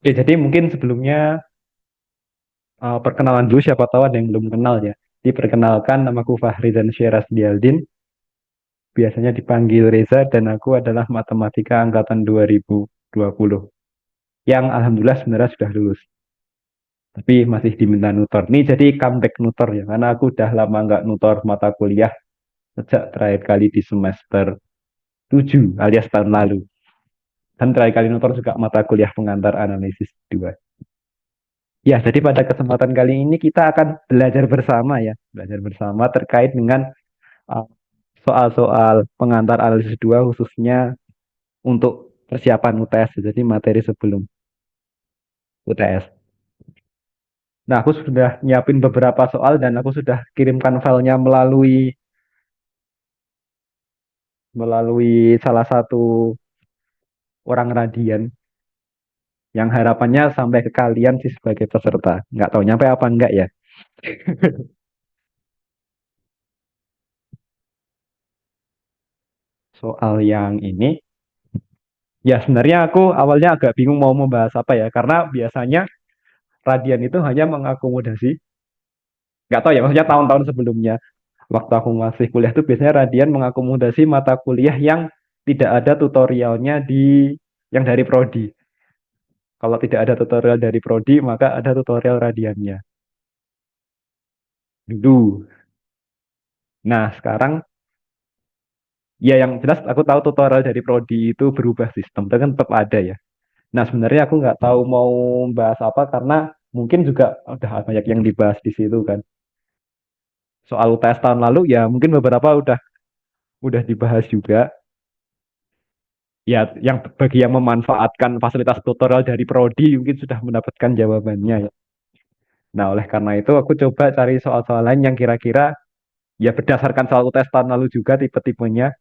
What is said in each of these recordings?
Jadi mungkin sebelumnya perkenalan dulu, siapa tahu ada yang belum kenal ya. Diperkenalkan, namaku Fahri dan Syeras Dialdin, biasanya dipanggil Reza, dan aku adalah matematika angkatan 2020 yang alhamdulillah sebenarnya sudah lulus, tapi masih diminta nutor. Ini jadi comeback nutor ya, karena aku udah lama nggak nutor mata kuliah sejak terakhir kali di semester 7 alias tahun lalu. Dan terakhir kali nutor juga mata kuliah pengantar analisis 2. Ya, jadi pada kesempatan kali ini kita akan belajar bersama ya, belajar bersama terkait dengan uh, soal-soal pengantar analisis 2 khususnya untuk persiapan UTS, jadi materi sebelum UTS. Nah, aku sudah nyiapin beberapa soal dan aku sudah kirimkan filenya melalui melalui salah satu orang radian yang harapannya sampai ke kalian sih sebagai peserta. Nggak tahu nyampe apa enggak ya. Soal yang ini, ya sebenarnya aku awalnya agak bingung mau membahas apa ya, karena biasanya radian itu hanya mengakomodasi, nggak tahu ya, maksudnya tahun-tahun sebelumnya waktu aku masih kuliah tuh biasanya Radian mengakomodasi mata kuliah yang tidak ada tutorialnya di yang dari prodi. Kalau tidak ada tutorial dari prodi, maka ada tutorial Radiannya dulu. Nah, sekarang ya yang jelas aku tahu tutorial dari prodi itu berubah sistem, tapi kan tetap ada ya. Nah, sebenarnya aku nggak tahu mau bahas apa karena mungkin juga udah banyak yang dibahas di situ kan. Soal UTS tahun lalu ya mungkin beberapa udah dibahas juga. Ya, yang bagi yang memanfaatkan fasilitas tutorial dari Prodi mungkin sudah mendapatkan jawabannya ya. Nah, oleh karena itu aku coba cari soal-soal lain yang kira-kira ya berdasarkan soal UTS tahun lalu juga tipe-tipenya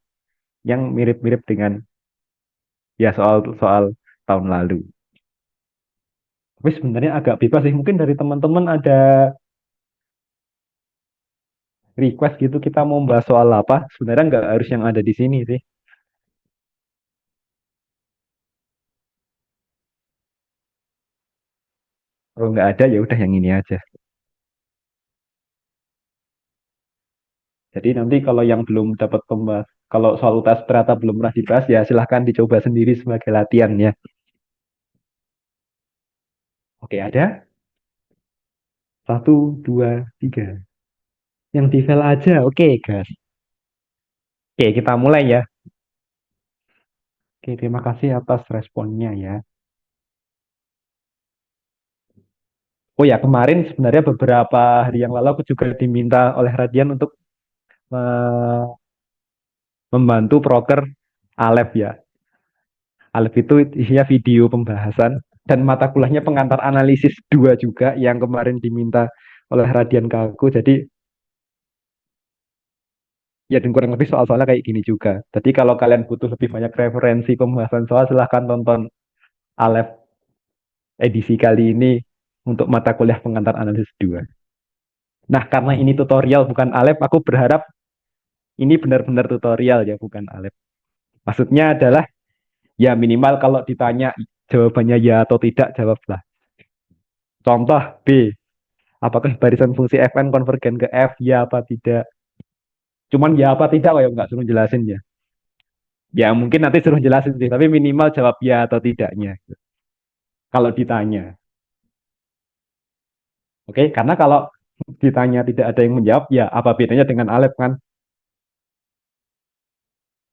yang mirip-mirip dengan ya soal-soal tahun lalu. Tapi sebenarnya agak bebas sih. Mungkin dari teman-teman ada request gitu kita mau bahas soal apa. Sebenarnya nggak harus yang ada di sini sih. Kalau nggak ada ya udah yang ini aja. Jadi nanti kalau yang belum dapat pembahas, kalau soal UTS ternyata belum pernah dibahas ya silahkan dicoba sendiri sebagai latihan ya. Oke, ada. Satu, dua, tiga. Yang di file aja. Oke, gas. Oke, kita mulai ya. Oke, terima kasih atas responnya ya. Oh ya, kemarin sebenarnya beberapa hari yang lalu aku juga diminta oleh Radian untuk eh, membantu proker Alef ya. Alef itu isinya video pembahasan dan mata kuliahnya pengantar analisis 2 juga yang kemarin diminta oleh Radian ke aku. Jadi ya dan kurang lebih soal-soalnya kayak gini juga. Jadi kalau kalian butuh lebih banyak referensi pembahasan soal silahkan tonton Alef edisi kali ini untuk mata kuliah pengantar analisis 2. Nah, karena ini tutorial bukan Alef, aku berharap ini benar-benar tutorial ya, bukan Alef. Maksudnya adalah ya minimal kalau ditanya jawabannya ya atau tidak, jawablah. Contoh B, apakah barisan fungsi Fn konvergen ke F, ya apa tidak? Cuman ya apa tidak, ya nggak suruh jelasin ya. Ya mungkin nanti suruh jelasin sih, tapi minimal jawab ya atau tidaknya. Kalau ditanya. Oke, karena kalau ditanya tidak ada yang menjawab, ya apa bedanya dengan Alef kan?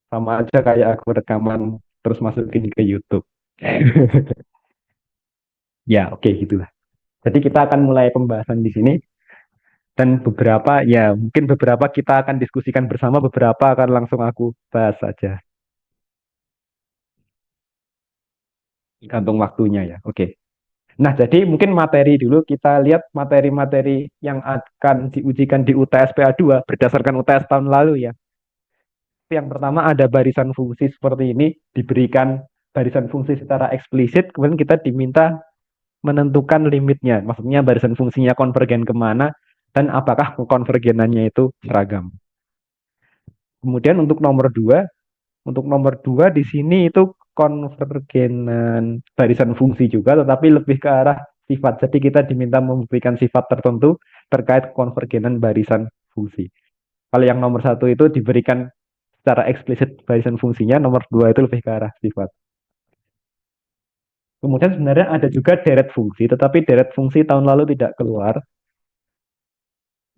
Sama aja kayak aku rekaman terus masukin ke YouTube. Ya, oke gitulah. Jadi kita akan mulai pembahasan di sini dan beberapa ya mungkin beberapa kita akan diskusikan bersama, beberapa akan langsung aku bahas saja. Gantung waktunya ya. Oke. Nah, jadi mungkin materi dulu kita lihat materi-materi yang akan diujikan di UTS PA2 berdasarkan UTS tahun lalu ya. Yang pertama ada barisan fungsi seperti ini, diberikan barisan fungsi secara eksplisit, kemudian kita diminta menentukan limitnya. Maksudnya barisan fungsinya konvergen kemana dan apakah konvergenannya itu seragam. Kemudian untuk nomor dua di sini itu konvergenan barisan fungsi juga, tetapi lebih ke arah sifat. Jadi kita diminta memberikan sifat tertentu terkait konvergenan barisan fungsi. Kalau yang nomor satu itu diberikan secara eksplisit barisan fungsinya, nomor dua itu lebih ke arah sifat. Kemudian sebenarnya ada juga deret fungsi, tetapi deret fungsi tahun lalu tidak keluar.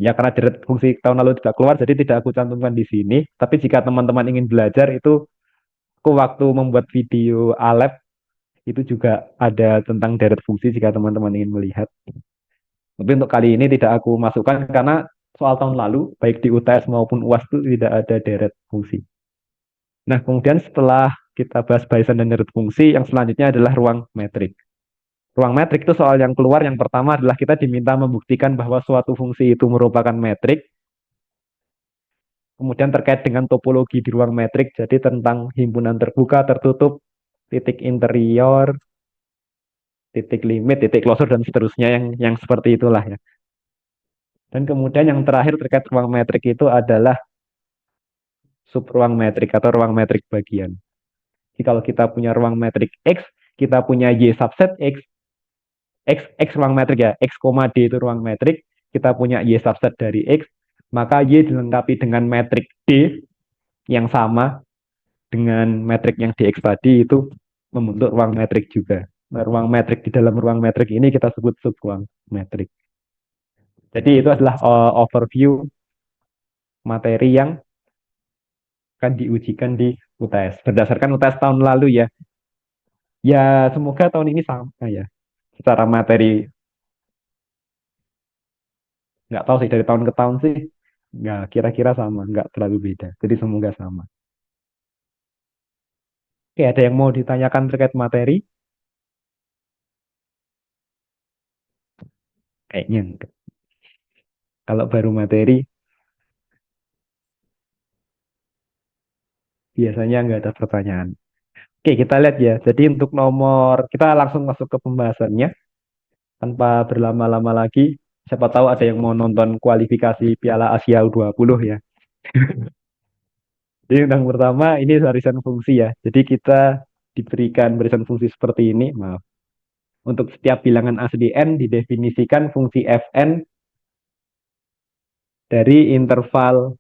Ya karena deret fungsi tahun lalu tidak keluar, jadi tidak aku cantumkan di sini. Tapi jika teman-teman ingin belajar, itu aku waktu membuat video Alep itu juga ada tentang deret fungsi jika teman-teman ingin melihat. Tapi untuk kali ini tidak aku masukkan karena soal tahun lalu, baik di UTS maupun UAS itu tidak ada deret fungsi. Nah, kemudian setelah kita bahas barisan dan deret fungsi, yang selanjutnya adalah ruang metrik. Ruang metrik itu soal yang keluar yang pertama adalah kita diminta membuktikan bahwa suatu fungsi itu merupakan metrik. Kemudian terkait dengan topologi di ruang metrik, jadi tentang himpunan terbuka, tertutup, titik interior, titik limit, titik closure, dan seterusnya yang seperti itulah ya. Dan kemudian yang terakhir terkait ruang metrik itu adalah sub ruang metrik atau ruang metrik bagian. Jadi kalau kita punya ruang metrik X, kita punya Y subset X, X ruang metrik ya, X, D itu ruang metrik, kita punya Y subset dari X, maka Y dilengkapi dengan metrik D yang sama dengan metrik yang di X tadi itu membentuk ruang metrik juga. Nah, ruang metrik di dalam ruang metrik ini kita sebut sub ruang metrik. Jadi itu adalah overview materi yang akan diujikan di UTS. Berdasarkan UTS tahun lalu ya. Ya semoga tahun ini sama ya. Secara materi nggak tahu sih dari tahun ke tahun sih nggak kira-kira sama, nggak terlalu beda. Jadi semoga sama. Oke, ada yang mau ditanyakan terkait materi? Kayaknya enggak. Kalau baru materi biasanya nggak ada pertanyaan. Oke, kita lihat ya. Jadi untuk nomor, kita langsung masuk ke pembahasannya tanpa berlama-lama lagi. Siapa tahu ada yang mau nonton kualifikasi Piala Asia U20 ya. Jadi yang pertama ini barisan fungsi ya. Jadi kita diberikan barisan fungsi seperti ini. Maaf. Untuk setiap bilangan asli n didefinisikan fungsi fn dari interval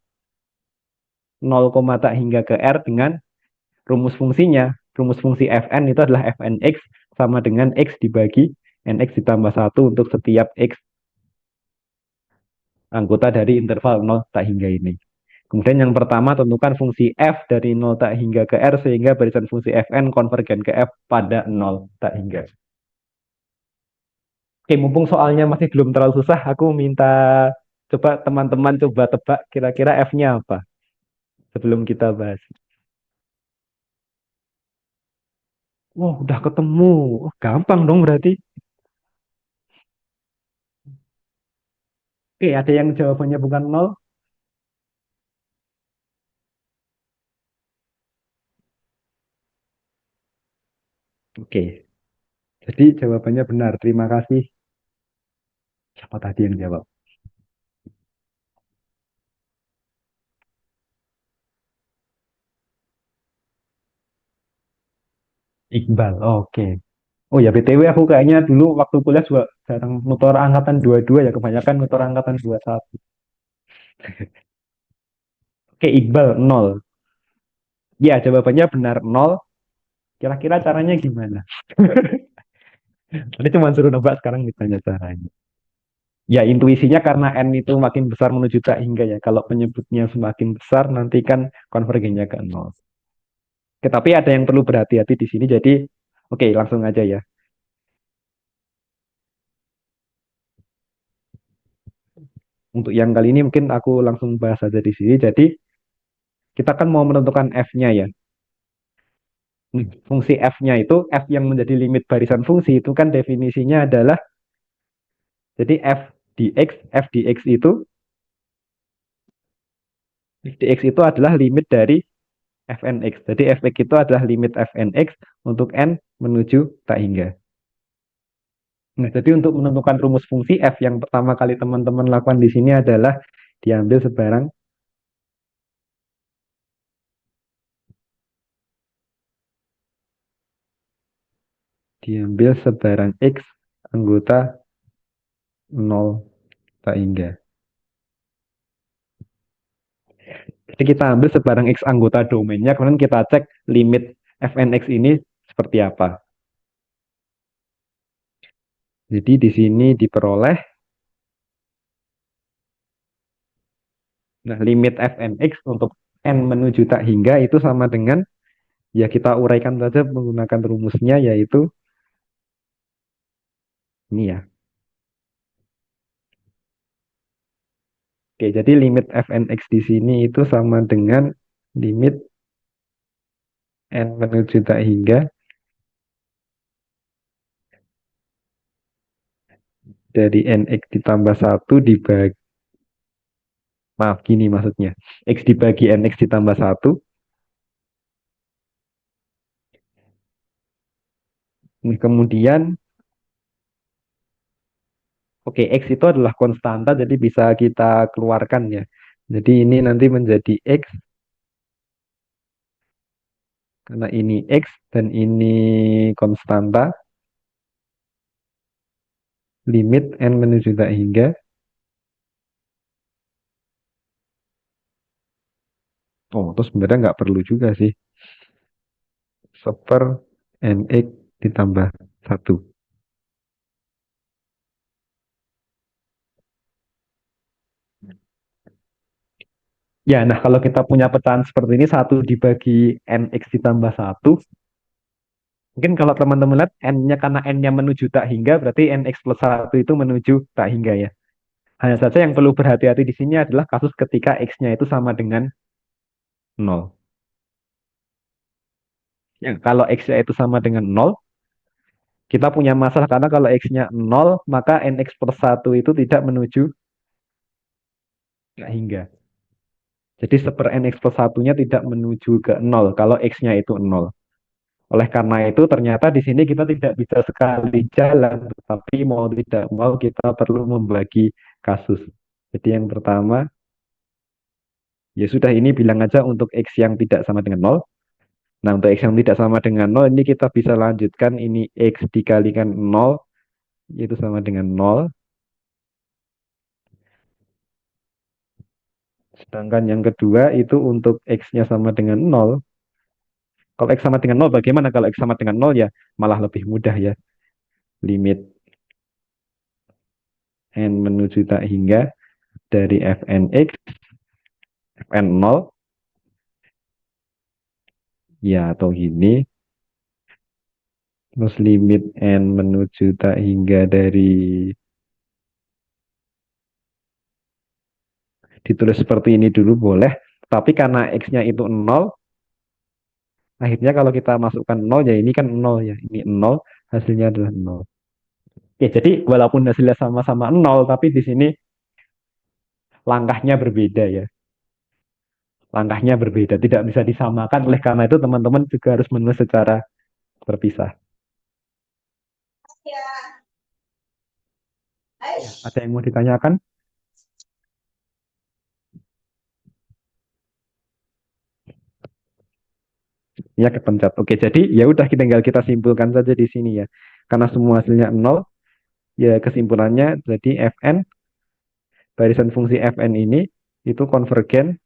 0, tak hingga ke r dengan rumus fungsinya. Rumus fungsi fn itu adalah fnx sama dengan x dibagi nx ditambah 1 untuk setiap x anggota dari interval 0 tak hingga ini. Kemudian yang pertama tentukan fungsi f dari 0 tak hingga ke r sehingga barisan fungsi fn konvergen ke f pada 0 tak hingga. Oke, mumpung soalnya masih belum terlalu susah, aku minta coba teman-teman coba tebak kira-kira f-nya apa sebelum kita bahas. Wah, udah ketemu. Oh, gampang dong berarti. Oke, ada yang jawabannya bukan 0? Oke, jadi jawabannya benar. Terima kasih. Siapa tadi yang jawab? Iqbal. Oke. Oh ya, BTW aku kayaknya dulu waktu kuliah juga jarang motor angkatan 22 ya, kebanyakan motor angkatan 21. Oke, Iqbal 0. Ya, jawabannya benar 0. Kira-kira caranya gimana? Tadi cuma suruh nebak, sekarang ditanya caranya. Ya, intuisinya karena N itu makin besar menuju tak hingga ya. Kalau penyebutnya semakin besar, nanti kan konvergennya ke 0. Oke, tapi ada yang perlu berhati-hati di sini, jadi oke, langsung aja ya. Untuk yang kali ini mungkin aku langsung bahas aja di sini. Jadi, kita kan mau menentukan F-nya ya. Fungsi F-nya itu, F yang menjadi limit barisan fungsi itu kan definisinya adalah, jadi F dx itu, f dx itu adalah limit dari fnx. Jadi fx itu adalah limit fnx untuk n menuju tak hingga. Nah, jadi untuk menentukan rumus fungsi f yang pertama kali teman-teman lakukan di sini adalah diambil sebarang diambil sebarang X anggota nol tak hingga. Jadi kita ambil sebarang X anggota domainnya, kemudian kita cek limit fnx ini seperti apa. Jadi di sini diperoleh, nah limit fnx untuk n menuju tak hingga itu sama dengan, ya kita uraikan saja menggunakan rumusnya, yaitu ini ya. Oke, jadi limit fnx di sini itu sama dengan limit n menuju tak hingga dari nx ditambah satu dibagi, maaf gini maksudnya, x dibagi nx ditambah satu. Kemudian, oke, X itu adalah konstanta, jadi bisa kita keluarkan ya. Jadi ini nanti menjadi X, karena ini X dan ini konstanta, limit N menuju tak hingga. Oh, terus sebenarnya nggak perlu juga sih. Seper NX ditambah satu. Ya, nah kalau kita punya pecahan seperti ini, satu dibagi NX ditambah satu. Mungkin kalau teman-teman lihat, N-nya karena N-nya menuju tak hingga, berarti NX plus satu itu menuju tak hingga ya. Hanya saja yang perlu berhati-hati di sini adalah kasus ketika X-nya itu sama dengan nol. Ya, kalau X-nya itu sama dengan nol, kita punya masalah karena kalau X-nya nol, maka NX per satu itu tidak menuju nggak hingga. Jadi seper NX per satunya tidak menuju ke nol kalau X-nya itu nol. Oleh karena itu ternyata di sini kita tidak bisa sekali jalan, tapi mau tidak mau kita perlu membagi kasus. Jadi yang pertama, ya sudah ini bilang aja untuk X yang tidak sama dengan nol. Nah, untuk X yang tidak sama dengan nol ini kita bisa lanjutkan ini X dikalikan nol itu sama dengan nol. Sedangkan yang kedua itu untuk X-nya sama dengan nol. Kalau X sama dengan nol, bagaimana kalau X sama dengan nol ya? Malah lebih mudah ya. Limit N menuju tak hingga dari Fnx, Fn nol, ya atau gini. Terus limit N menuju tak hingga dari, ditulis seperti ini dulu boleh. Tapi karena X-nya itu nol, akhirnya kalau kita masukkan nol ya ini kan nol ya. Ini nol, hasilnya adalah nol. Oke, jadi walaupun hasilnya sama-sama nol, tapi di sini langkahnya berbeda ya. Langkahnya berbeda, tidak bisa disamakan. Oleh karena itu teman-teman juga harus menulis secara terpisah. Ya, ada yang mau ditanyakan? Ya kepencet. Oke, jadi ya udah tinggal kita simpulkan saja di sini ya. Karena semua hasilnya nol, ya kesimpulannya jadi Fn, barisan fungsi Fn ini itu konvergen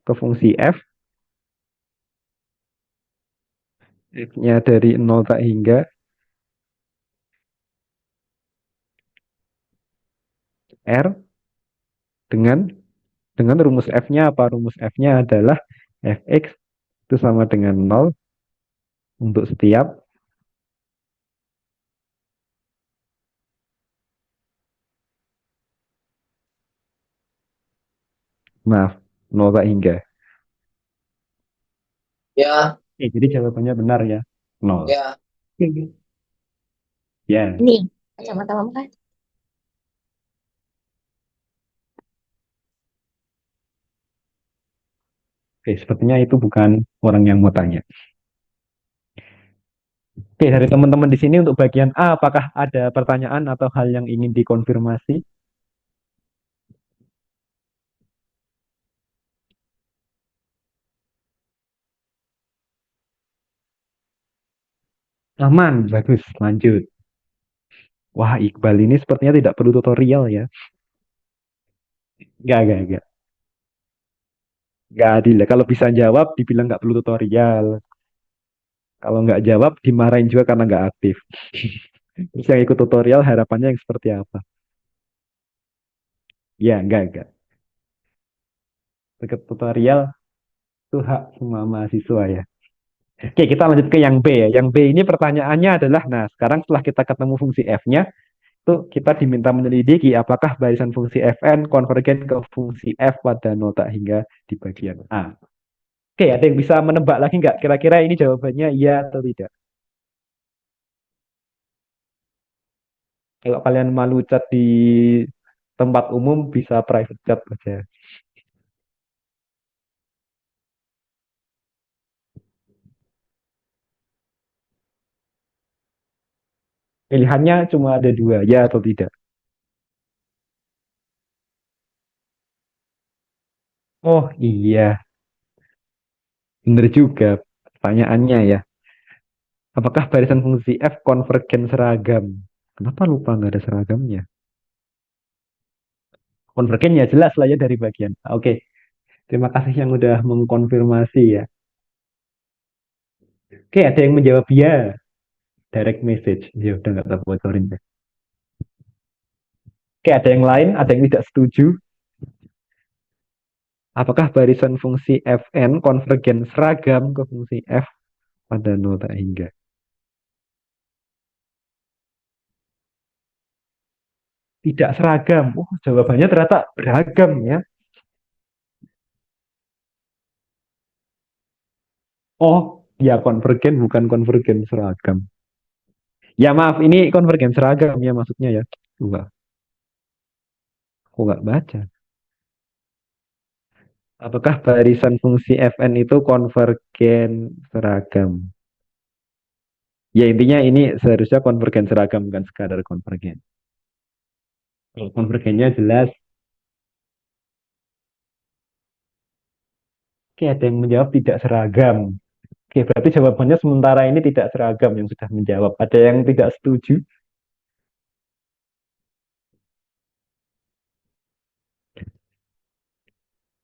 ke fungsi f, f-nya dari nol tak hingga r dengan rumus f-nya apa? Rumus f-nya adalah fx itu sama dengan nol untuk setiap, maaf, nol tak hingga. Ya, Jadi jawabannya benar ya, nol. ya. Ya, Ini kacamata mama kan? oke, sepertinya itu bukan orang yang mau tanya. Oke, dari teman-teman di sini untuk bagian A, apakah ada pertanyaan atau hal yang ingin dikonfirmasi? Aman, bagus, lanjut. Wah, Iqbal ini sepertinya tidak perlu tutorial ya. Enggak. Enggak adil ya. Kalau bisa jawab, dibilang nggak perlu tutorial. Kalau nggak jawab, dimarahin juga karena nggak aktif. Terus yang ikut tutorial, harapannya yang seperti apa? Ya, enggak. Ikut tutorial itu hak semua mahasiswa ya. Oke, kita lanjut ke yang B ya. Yang B ini pertanyaannya adalah, nah sekarang setelah kita ketemu fungsi f-nya, itu kita diminta menyelidiki apakah barisan fungsi fn konvergen ke fungsi f pada nota hingga di bagian A. Oke, ada yang bisa menebak lagi nggak? Kira-kira ini jawabannya iya atau tidak? Kalau kalian malu chat di tempat umum, bisa private chat aja. Pilihannya cuma ada dua, ya atau tidak. Oh iya, bener juga pertanyaannya ya. Apakah barisan fungsi f konvergen seragam? Kenapa lupa nggak ada seragamnya? Konvergen ya jelas lah ya dari bagian. Oke, terima kasih yang udah mengkonfirmasi ya. Oke, ada yang menjawab ya. Direct message. Ya udah nggak tak bocorin deh. Oke, ada yang lain, ada yang tidak setuju. Apakah barisan fungsi Fn konvergen seragam ke fungsi f pada nol tak hingga? Tidak seragam. Oh, jawabannya ternyata beragam ya. Oh, ya konvergen bukan konvergen seragam. Ya maaf, ini konvergen seragam ya maksudnya ya. Enggak, aku nggak baca. Apakah barisan fungsi Fn itu konvergen seragam? Ya intinya ini seharusnya konvergen seragam bukan sekadar konvergen. Kalau konvergennya jelas. Oke, ada yang menjawab tidak seragam. Oke, berarti jawabannya sementara ini tidak seragam yang sudah menjawab. Ada yang tidak setuju?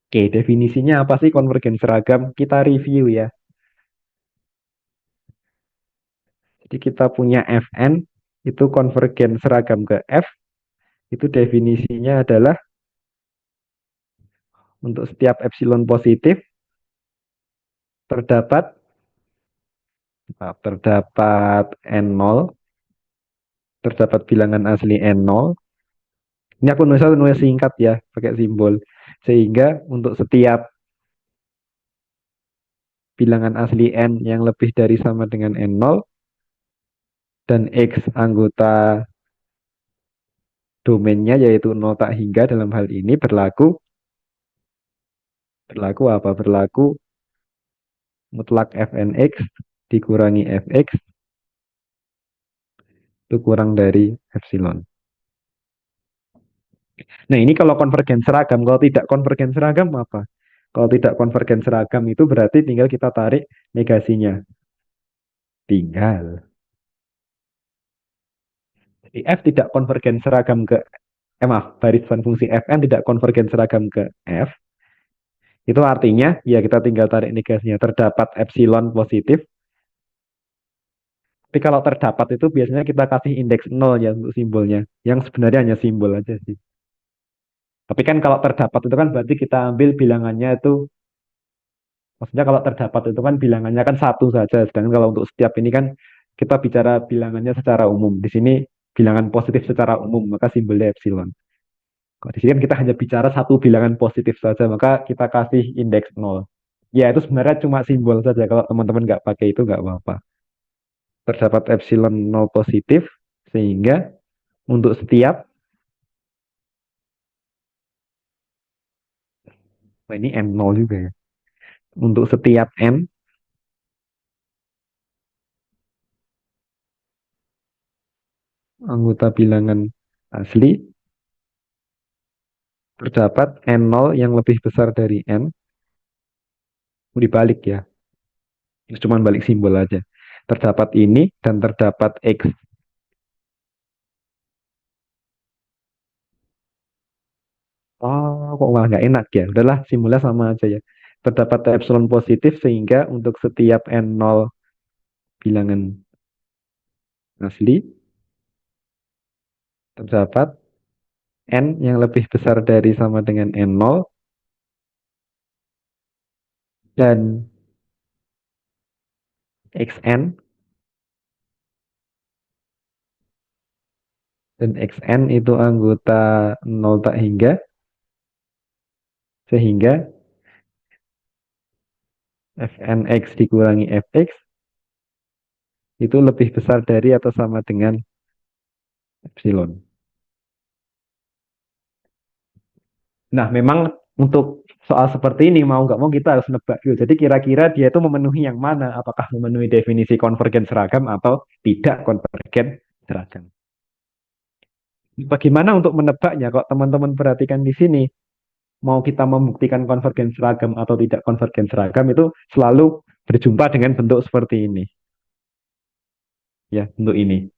Oke, definisinya apa sih konvergen seragam? Kita review ya. Jadi kita punya Fn, itu konvergen seragam ke F, itu definisinya adalah untuk setiap epsilon positif terdapat terdapat n0, terdapat bilangan asli n0. Ini aku nulis singkat ya, pakai simbol. Sehingga untuk setiap bilangan asli n yang lebih dari sama dengan n0 dan x anggota domainnya yaitu 0 tak hingga dalam hal ini berlaku berlaku apa? Berlaku mutlak fnx dikurangi fx itu kurang dari epsilon. Nah, ini kalau konvergen seragam, kalau tidak konvergen seragam apa? Kalau tidak konvergen seragam itu berarti tinggal kita tarik negasinya. Tinggal. Jadi F tidak konvergen seragam ke, maaf, barisan fungsi Fn tidak konvergen seragam ke F. Itu artinya, ya kita tinggal tarik negasinya. Terdapat epsilon positif. Tapi kalau terdapat itu biasanya kita kasih indeks nol ya untuk simbolnya. Yang sebenarnya hanya simbol aja sih. Tapi kan kalau terdapat itu kan berarti kita ambil bilangannya itu. Maksudnya kalau terdapat itu kan bilangannya kan satu saja. Sedangkan kalau untuk setiap ini kan kita bicara bilangannya secara umum. Di sini bilangan positif secara umum, maka simbolnya epsilon. Kalau di sini kan kita hanya bicara satu bilangan positif saja, maka kita kasih indeks nol. Ya itu sebenarnya cuma simbol saja. Kalau teman-teman nggak pakai itu nggak apa-apa. Terdapat epsilon nol positif, sehingga untuk setiap, wah ini n nol juga ya. Untuk setiap n anggota bilangan asli, terdapat n nol yang lebih besar dari n, dibalik ya. Cuma balik simbol aja. terdapat ini dan terdapat X. Oh, kok malah nggak enak ya? Udahlah, simulasi sama aja ya. Terdapat epsilon positif sehingga untuk setiap N0 bilangan asli, terdapat N yang lebih besar dari sama dengan N0 dan Xn, dan Xn itu anggota 0 tak hingga, sehingga Fnx dikurangi Fx itu lebih besar dari atau sama dengan epsilon. Nah, memang untuk soal seperti ini mau nggak mau kita harus nebak dulu. Jadi kira-kira dia itu memenuhi yang mana? Apakah memenuhi definisi konvergen seragam atau tidak konvergen seragam? Bagaimana untuk menebaknya? Kok teman-teman perhatikan di sini, mau kita membuktikan konvergen seragam atau tidak konvergen seragam itu selalu berjumpa dengan bentuk seperti ini. Ya, bentuk ini.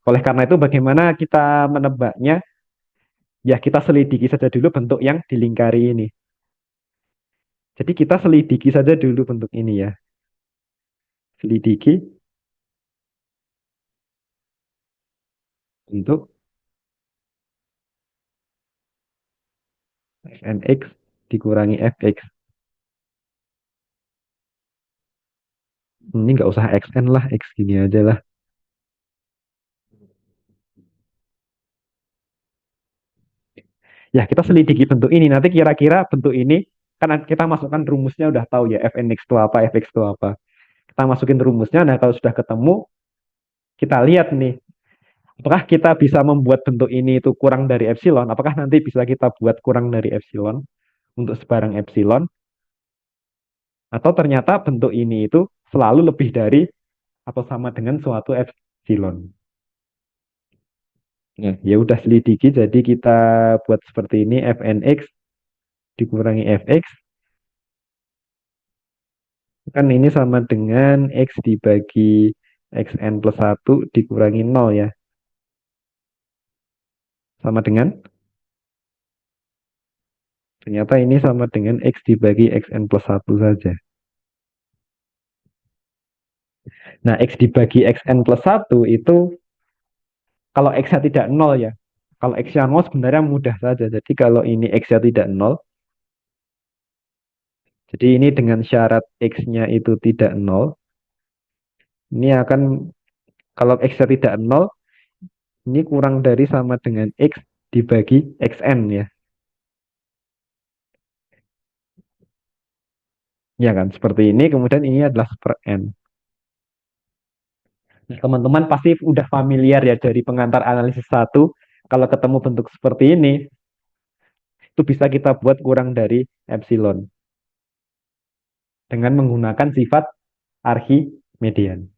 Oleh karena itu, bagaimana kita menebaknya? Ya, kita selidiki saja dulu bentuk yang dilingkari ini. Jadi kita selidiki saja dulu bentuk ini ya. Selidiki bentuk fnx dikurangi fx. Ini nggak usah xn lah, x gini aja lah. Ya, kita selidiki bentuk ini. Nanti kira-kira bentuk ini, kan kita masukkan rumusnya udah tahu ya, fnx itu apa, fx itu apa. Kita masukin rumusnya, nah kalau sudah ketemu, kita lihat nih, apakah kita bisa membuat bentuk ini itu kurang dari epsilon? Apakah nanti bisa kita buat kurang dari epsilon untuk sebarang epsilon? Atau ternyata bentuk ini itu selalu lebih dari atau sama dengan suatu epsilon? Nah, ya udah selidiki, jadi kita buat seperti ini, fnx dikurangi fx, kan ini sama dengan x dibagi xn plus 1 dikurangi 0 ya. Sama dengan, ternyata ini sama dengan x dibagi xn plus 1 saja. Nah, x dibagi xn plus 1 itu, kalau x-nya tidak 0 ya, kalau x-nya 0 sebenarnya mudah saja. Jadi kalau ini x-nya tidak 0, jadi ini dengan syarat x-nya itu tidak 0, ini akan, kalau x-nya tidak 0, ini kurang dari sama dengan x dibagi xn ya. Ya kan, seperti ini, kemudian ini adalah super n. Nah, teman-teman pasti udah familiar ya dari pengantar analisis satu, kalau ketemu bentuk seperti ini, itu bisa kita buat kurang dari epsilon dengan menggunakan sifat Archimedean.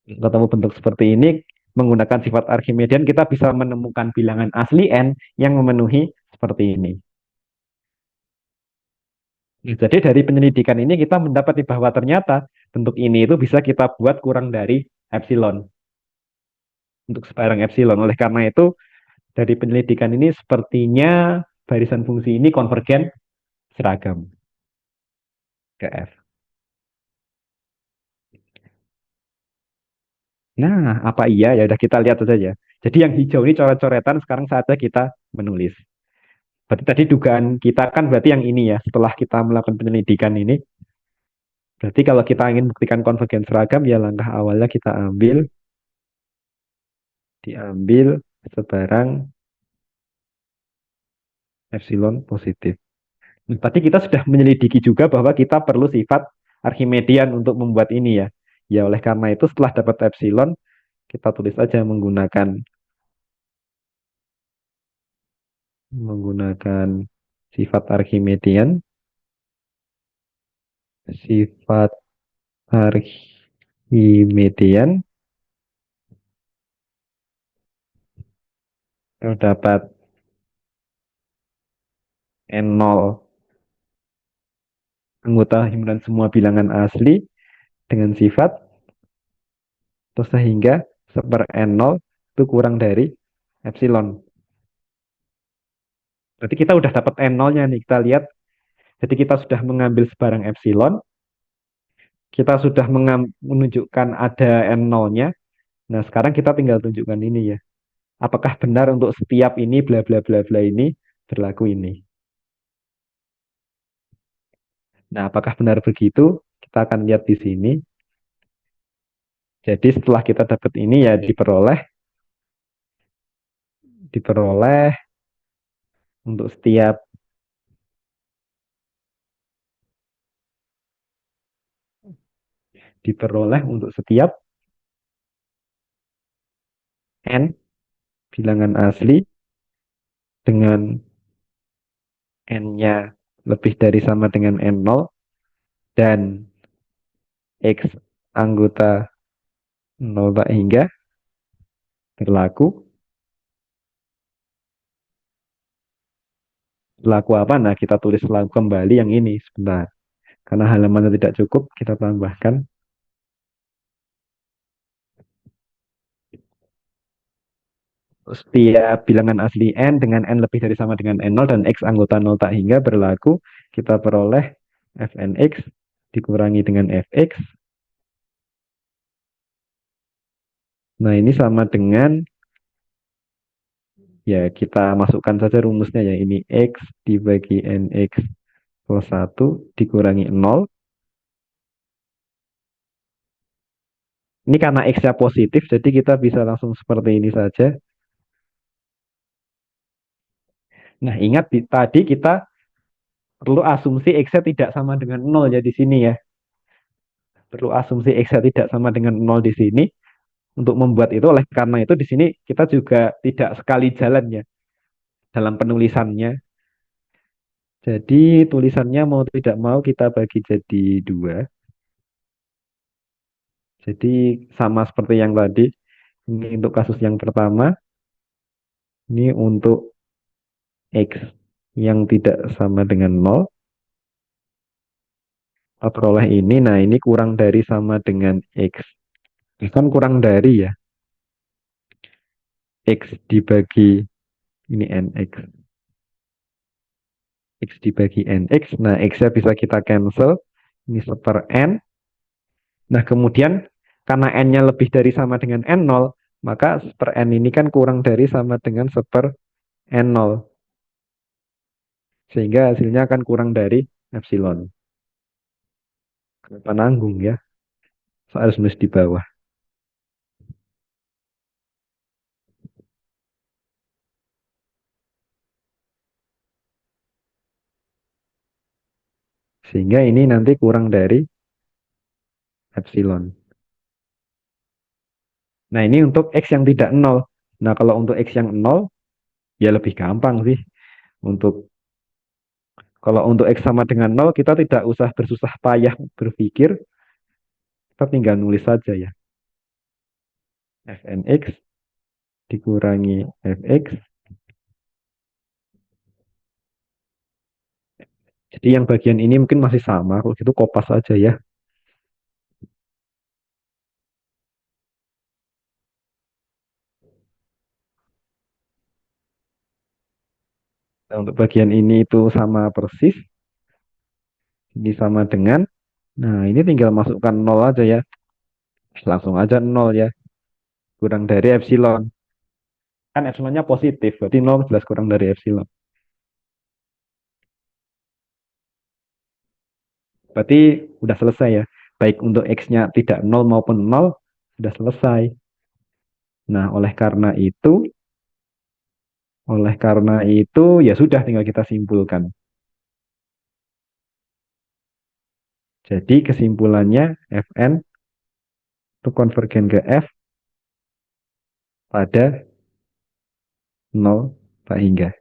Ketemu bentuk seperti ini, menggunakan sifat Archimedean, kita bisa menemukan bilangan asli n yang memenuhi seperti ini. Jadi dari penyelidikan ini kita mendapati bahwa ternyata bentuk ini itu bisa kita buat kurang dari epsilon untuk sebarang epsilon. Oleh karena itu dari penyelidikan ini sepertinya barisan fungsi ini konvergen seragam ke F. Nah, apa iya? Ya udah kita lihat saja ya. Jadi yang hijau ini coret-coretan, sekarang saatnya kita menulis. Berarti tadi dugaan kita kan berarti yang ini ya, setelah kita melakukan penyelidikan ini, berarti kalau kita ingin buktikan konvergen seragam, ya langkah awalnya kita diambil sebarang epsilon positif. Tadi kita sudah menyelidiki juga bahwa kita perlu sifat Archimedean untuk membuat ini ya. Ya oleh karena itu setelah dapat epsilon, kita tulis aja menggunakan sifat Archimedean, sifat Archimedean terdapat N0 anggota himpunan semua bilangan asli dengan sifat terus sehingga seper N0 itu kurang dari epsilon. Berarti kita udah dapat N0-nya nih. Kita lihat, jadi kita sudah mengambil sebarang epsilon, kita sudah menunjukkan ada N0-nya. Nah, sekarang kita tinggal tunjukkan ini ya. Apakah benar untuk setiap ini bla bla bla bla ini berlaku ini. Nah, apakah benar begitu? Kita akan lihat di sini. Jadi setelah kita dapat ini ya diperoleh untuk setiap n bilangan asli dengan n-nya lebih dari sama dengan n0 dan x anggota 0 tak hingga berlaku. Berlaku apa? Nah, kita tulis kembali yang ini sebentar. Karena halamannya tidak cukup, kita tambahkan setiap bilangan asli n dengan n lebih dari sama dengan n0 dan x anggota 0 tak hingga berlaku, kita peroleh fnx dikurangi dengan fx. Nah, ini sama dengan, ya kita masukkan saja rumusnya ya, ini x dibagi nx plus 1 dikurangi 0. Ini karena x-nya positif, jadi kita bisa langsung seperti ini saja. Nah, ingat tadi kita perlu asumsi x-nya tidak sama dengan 0 ya di sini ya. Perlu asumsi x-nya tidak sama dengan 0 di sini. Untuk membuat itu, oleh karena itu di sini kita juga tidak sekali jalan ya dalam penulisannya. Jadi tulisannya mau tidak mau kita bagi jadi dua. Jadi sama seperti yang tadi. Ini untuk kasus yang pertama. Ini untuk x yang tidak sama dengan 0. Kita peroleh ini. Nah, ini kurang dari sama dengan x. Kan kurang dari ya. X dibagi ini nx. X dibagi nx. Nah, x-nya bisa kita cancel. Ini seper n. Nah, kemudian karena n-nya lebih dari sama dengan n0, maka seper n ini kan kurang dari sama dengan seper n0. Sehingga hasilnya akan kurang dari epsilon. Kenapa nanggung ya? Saya harus nulis di bawah. Sehingga ini nanti kurang dari epsilon. Nah, ini untuk x yang tidak 0. Nah, kalau untuk x yang 0, ya lebih gampang sih. Kalau untuk x sama dengan 0, kita tidak usah bersusah payah berpikir. Kita tinggal nulis saja ya. Fnx dikurangi fx. Jadi yang bagian ini mungkin masih sama. Kalau gitu kopas aja ya. Nah, untuk bagian ini itu sama persis. Ini sama dengan. Nah, ini tinggal masukkan 0 aja ya. Langsung aja 0 ya. Kurang dari epsilon. Kan epsilonnya positif. Berarti 0 jelas kurang dari epsilon. Berarti udah selesai ya. Baik untuk x-nya tidak 0 maupun 0. Sudah selesai. Nah, oleh karena itu ya sudah tinggal kita simpulkan. Jadi kesimpulannya Fn itu konvergen ke F pada 0 tak hingga.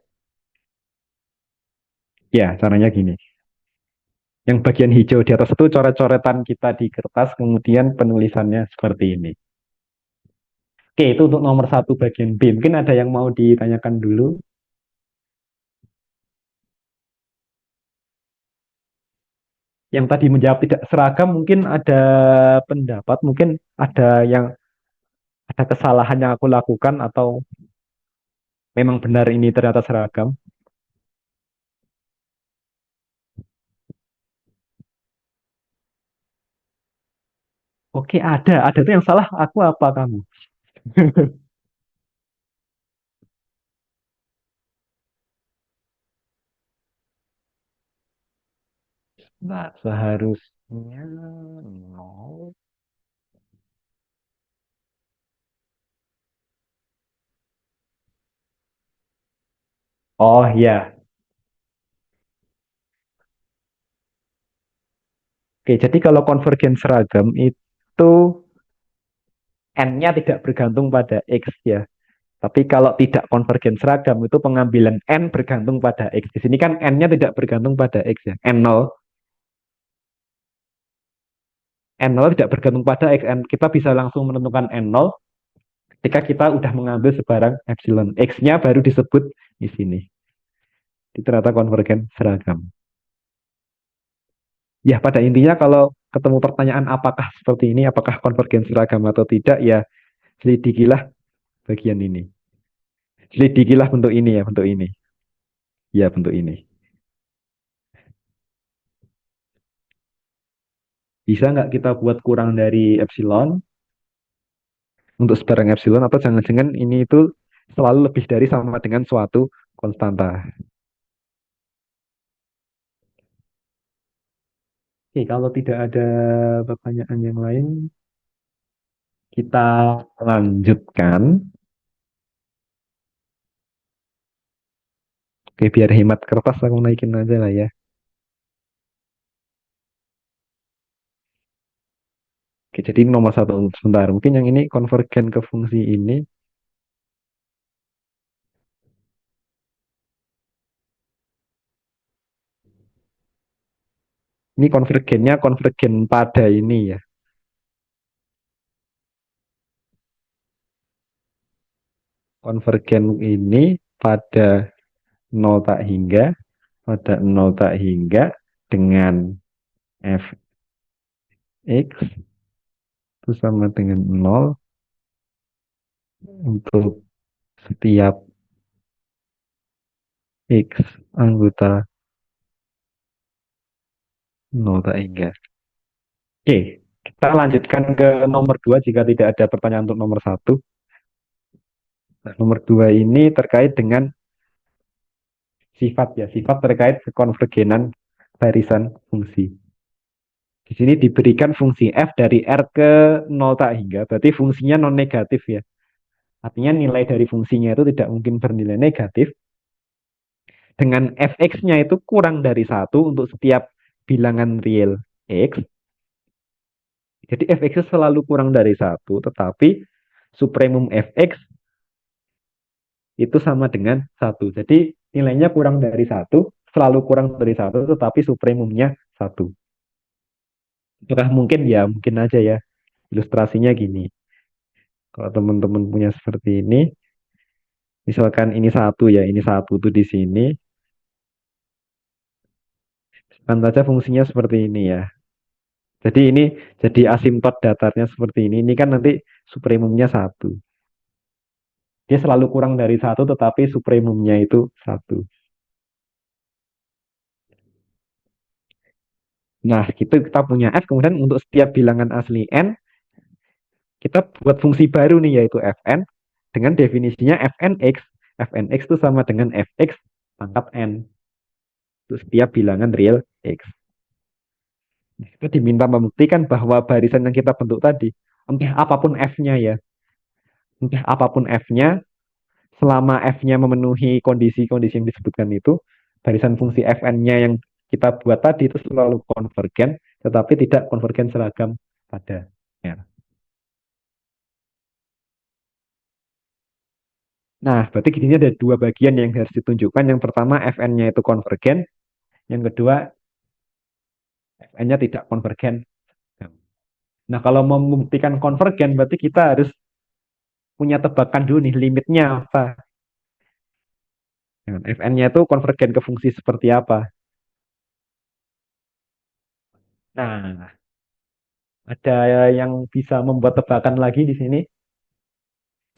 Ya, caranya gini. Yang bagian hijau di atas itu coret-coretan kita di kertas, kemudian penulisannya seperti ini. Oke, itu untuk nomor satu bagian B. Mungkin ada yang mau ditanyakan dulu. Yang tadi menjawab tidak seragam mungkin ada pendapat, mungkin ada yang ada kesalahan yang aku lakukan atau memang benar ini ternyata seragam. Oke, ada tuh yang salah aku apa kamu? Nah, seharusnya nol. Oh iya, oke. Jadi kalau konvergen seragam itu n-nya tidak bergantung pada x ya. Tapi kalau tidak konvergen seragam itu pengambilan n bergantung pada x. Di sini kan n-nya tidak bergantung pada x ya. N0, N0 tidak bergantung pada x. Kita bisa langsung menentukan N0 ketika kita udah mengambil sebarang epsilon. X-nya baru disebut di sini. Itu ternyata konvergen seragam. Ya, pada intinya kalau ketemu pertanyaan apakah seperti ini, apakah konvergen seragam atau tidak, ya selidikilah bagian ini. Selidikilah bentuk ini ya, bentuk ini. Ya, bentuk ini. Bisa nggak kita buat kurang dari epsilon untuk sebarang epsilon atau jangan-jangan ini itu selalu lebih dari sama dengan suatu konstanta. Oke, kalau tidak ada pertanyaan yang lain, kita lanjutkan. Oke, biar hemat kertas aku naikin aja lah ya. Oke, jadi nomor satu sebentar. Mungkin yang ini konvergen ke fungsi ini. Ini konvergennya konvergen pada ini ya. Konvergen ini pada nol tak hingga, pada nol tak hingga dengan fx itu sama dengan nol untuk setiap x anggota nol tak hingga. Oke, kita lanjutkan ke nomor 2 jika tidak ada pertanyaan untuk nomor satu. Nah, nomor 2 ini terkait dengan sifat ya, sifat terkait kekonvergenan barisan fungsi. Di sini diberikan fungsi f dari r ke nol tak hingga, berarti fungsinya non negatif ya. Artinya nilai dari fungsinya itu tidak mungkin bernilai negatif. Dengan fx-nya itu kurang dari satu untuk setiap bilangan real x. Jadi fx itu selalu kurang dari satu, tetapi supremum fx itu sama dengan satu. Jadi nilainya kurang dari satu, selalu kurang dari satu, tetapi supremumnya satu. Apakah mungkin ya? Mungkin aja ya. Ilustrasinya gini. Kalau teman-teman punya seperti ini, misalkan ini satu ya, ini satu tuh di sini. Kan saja fungsinya seperti ini ya. Jadi ini jadi asimptot datarnya seperti ini. Ini kan nanti supremumnya satu. Dia selalu kurang dari satu, tetapi supremumnya itu satu. Nah, gitu kita punya f. Kemudian untuk setiap bilangan asli n, kita buat fungsi baru nih yaitu fn dengan definisinya fnx. Fnx itu sama dengan fx pangkat n. Itu setiap bilangan real x. Nah, kita diminta membuktikan bahwa barisan yang kita bentuk tadi, entah apapun f-nya ya, entah apapun f-nya, selama f-nya memenuhi kondisi-kondisi yang disebutkan itu, barisan fungsi fn-nya yang kita buat tadi itu selalu konvergen, tetapi tidak konvergen seragam pada R. Nah, berarti di sini ada dua bagian yang harus ditunjukkan. Yang pertama, fn-nya itu konvergen. Yang kedua, fn-nya tidak konvergen. Nah, kalau mau membuktikan konvergen, berarti kita harus punya tebakan dulu nih, limitnya apa. Fn-nya itu konvergen ke fungsi seperti apa. Nah, ada yang bisa membuat tebakan lagi di sini.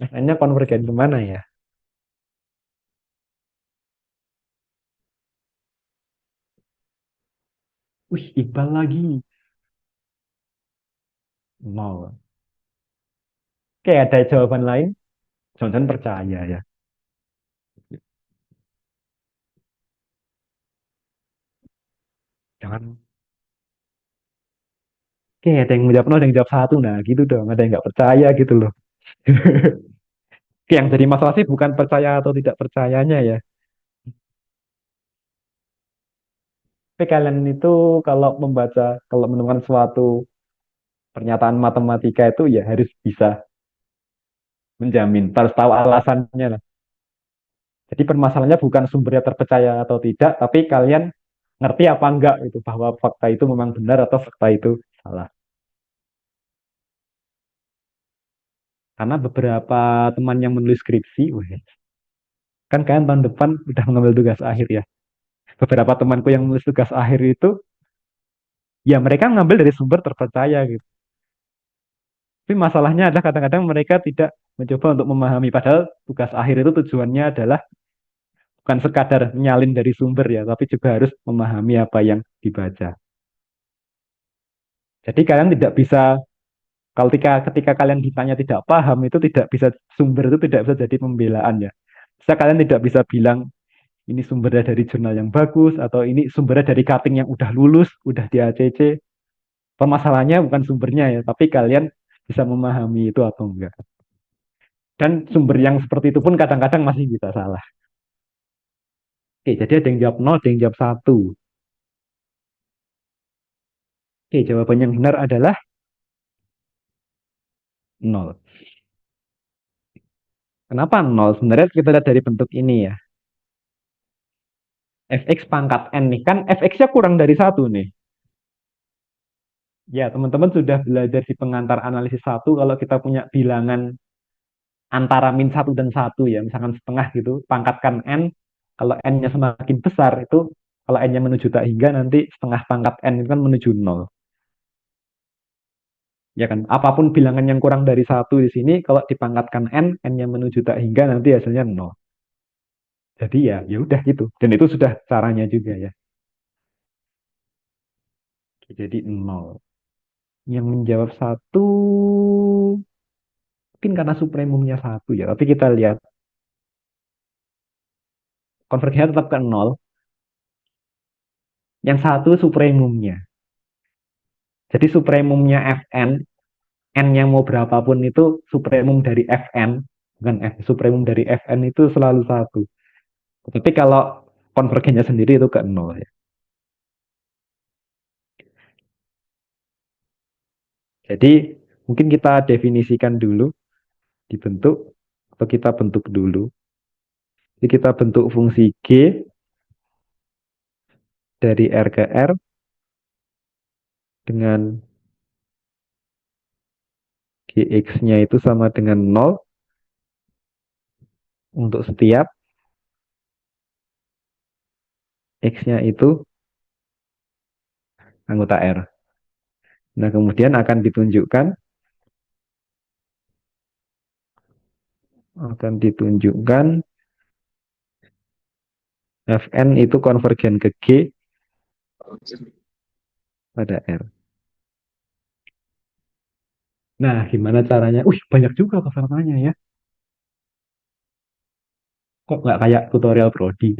Fn-nya konvergen kemana ya? Wih, Iqbal lagi. Nol. Oke, ada jawaban lain? Johnson percaya ya. Jangan. Oke, ada yang menjawab nol, ada yang jawab satu. Nah, gitu dong. Ada yang nggak percaya gitu loh. Oke, yang jadi masalah sih bukan percaya atau tidak percayanya ya. Tapi kalian itu kalau membaca, kalau menemukan suatu pernyataan matematika itu ya harus bisa menjamin, harus tahu alasannya lah. Jadi permasalahannya bukan sumbernya terpercaya atau tidak, tapi kalian ngerti apa enggak itu bahwa fakta itu memang benar atau fakta itu salah. Karena beberapa teman yang menulis skripsi, weh, kan kalian tahun depan udah mengambil tugas akhir ya. Beberapa temanku yang menulis tugas akhir itu, ya mereka ngambil dari sumber terpercaya gitu. Tapi masalahnya adalah kadang-kadang mereka tidak mencoba untuk memahami. Padahal tugas akhir itu tujuannya adalah bukan sekadar nyalin dari sumber ya, tapi juga harus memahami apa yang dibaca. Jadi kalian tidak bisa, kalau ketika kalian ditanya tidak paham, itu tidak bisa, sumber itu tidak bisa jadi pembelaan ya. Bisa kalian tidak bisa bilang ini sumbernya dari jurnal yang bagus, atau ini sumbernya dari cutting yang udah lulus, udah di ACC. Permasalahannya bukan sumbernya ya, tapi kalian bisa memahami itu atau enggak. Dan sumber yang seperti itu pun kadang-kadang masih bisa salah. Oke, jadi ada yang jawab nol, ada yang jawab satu. Oke, jawaban yang benar adalah nol. Kenapa nol? Sebenarnya kita lihat dari bentuk ini ya. Fx pangkat n nih. Kan fx-nya kurang dari satu nih. Ya, teman-teman sudah belajar di pengantar analisis satu kalau kita punya bilangan antara min satu dan satu ya. Misalkan setengah gitu. Pangkatkan n. Kalau n-nya semakin besar itu, kalau n-nya menuju tak hingga, nanti setengah pangkat n itu kan menuju nol. Ya kan, apapun bilangan yang kurang dari satu di sini, kalau dipangkatkan n, n-nya menuju tak hingga, nanti hasilnya nol. Jadi ya, ya udah gitu. Dan itu sudah caranya juga ya. Jadi nol. Yang menjawab satu, mungkin karena supremumnya satu ya. Tapi kita lihat, konversinya tetap ke nol. Yang satu supremumnya. Jadi supremumnya Fn, n yang mau berapapun itu supremum dari Fn, bukan F, supremum dari Fn itu selalu satu. Tapi kalau konvergennya sendiri itu ke nol ya. Jadi mungkin kita definisikan dulu, dibentuk, atau kita bentuk dulu. Jadi kita bentuk fungsi G dari R ke R dengan Gx-nya itu sama dengan nol untuk setiap X-nya itu anggota R. Nah, kemudian akan ditunjukkan Fn itu konvergen ke G pada R. Nah, gimana caranya? Banyak juga pesertanya ya. Kok nggak kayak tutorial Prodi?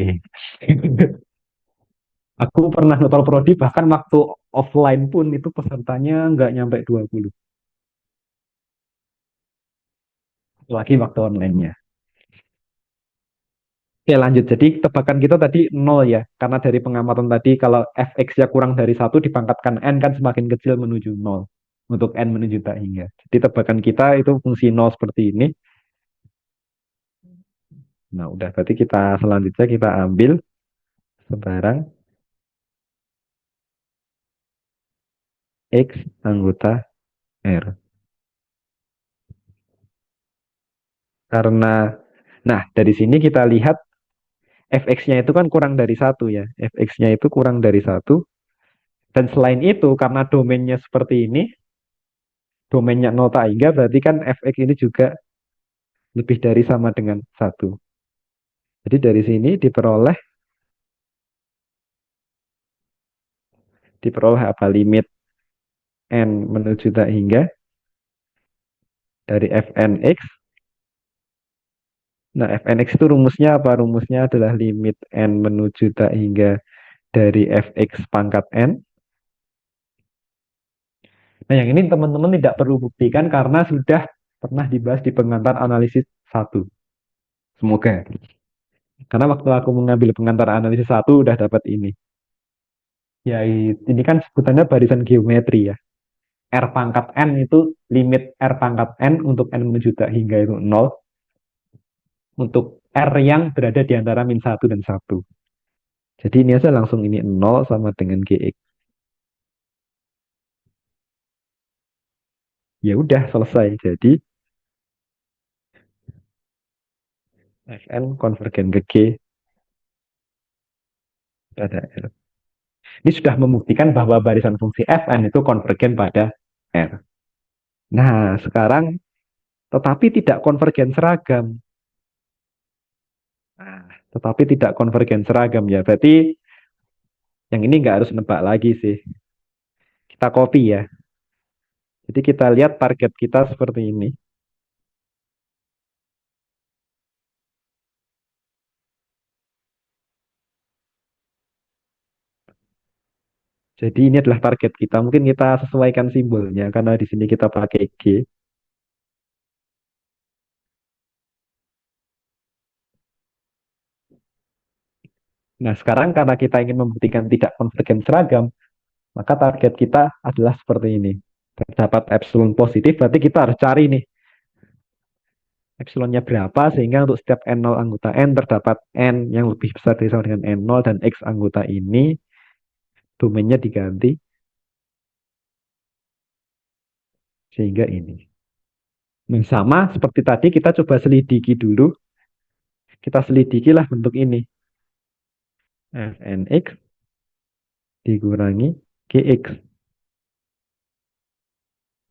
Aku pernah tutorial Prodi, bahkan waktu offline pun itu pesertanya nggak nyampe 20. Lagi waktu online-nya. Oke, lanjut. Jadi tebakan kita tadi nol ya. Karena dari pengamatan tadi kalau fx-nya kurang dari satu dipangkatkan n kan semakin kecil menuju nol. Untuk n menuju tak hingga. Jadi tebakan kita itu fungsi nol seperti ini. Nah, udah. Berarti kita selanjutnya kita ambil sebarang x anggota R. Karena, nah dari sini kita lihat fx-nya itu kan kurang dari satu ya. Fx-nya itu kurang dari satu. Dan selain itu, karena domainnya seperti ini, domainnya nol tak hingga, berarti kan fx ini juga lebih dari sama dengan satu. Jadi dari sini diperoleh apa? Limit n menuju tak hingga dari fnx. Nah, fnx itu rumusnya apa? Rumusnya adalah limit n menuju tak hingga dari fx pangkat n. Nah, yang ini teman-teman tidak perlu buktikan karena sudah pernah dibahas di pengantar analisis satu. Semoga. Karena waktu aku mengambil pengantar analisis satu udah dapat ini. Ya, ini kan sebutannya barisan geometri ya. R pangkat N itu limit R pangkat N untuk N menuju tak hingga itu nol. Untuk R yang berada di antara min satu dan satu. Jadi ini aja langsung ini nol sama dengan GX. Ya udah selesai. Jadi Fn konvergen ke G pada R. Ini sudah membuktikan bahwa barisan fungsi Fn itu konvergen pada R. Nah, sekarang tetapi tidak konvergen seragam. Nah, tetapi tidak konvergen seragam ya. Berarti yang ini nggak harus nebak lagi sih. Kita copy ya. Jadi kita lihat target kita seperti ini. Jadi ini adalah target kita. Mungkin kita sesuaikan simbolnya karena di sini kita pakai G. Nah, sekarang karena kita ingin membuktikan tidak konvergen seragam, maka target kita adalah seperti ini. Terdapat epsilon positif, berarti kita harus cari nih epsilonnya berapa sehingga untuk setiap N0 anggota N terdapat N yang lebih besar dari sama dengan N0 dan X anggota ini domainnya diganti sehingga ini. Nah, sama seperti tadi kita coba selidiki dulu, kita selidikilah bentuk ini. Fnx dikurangi Gx.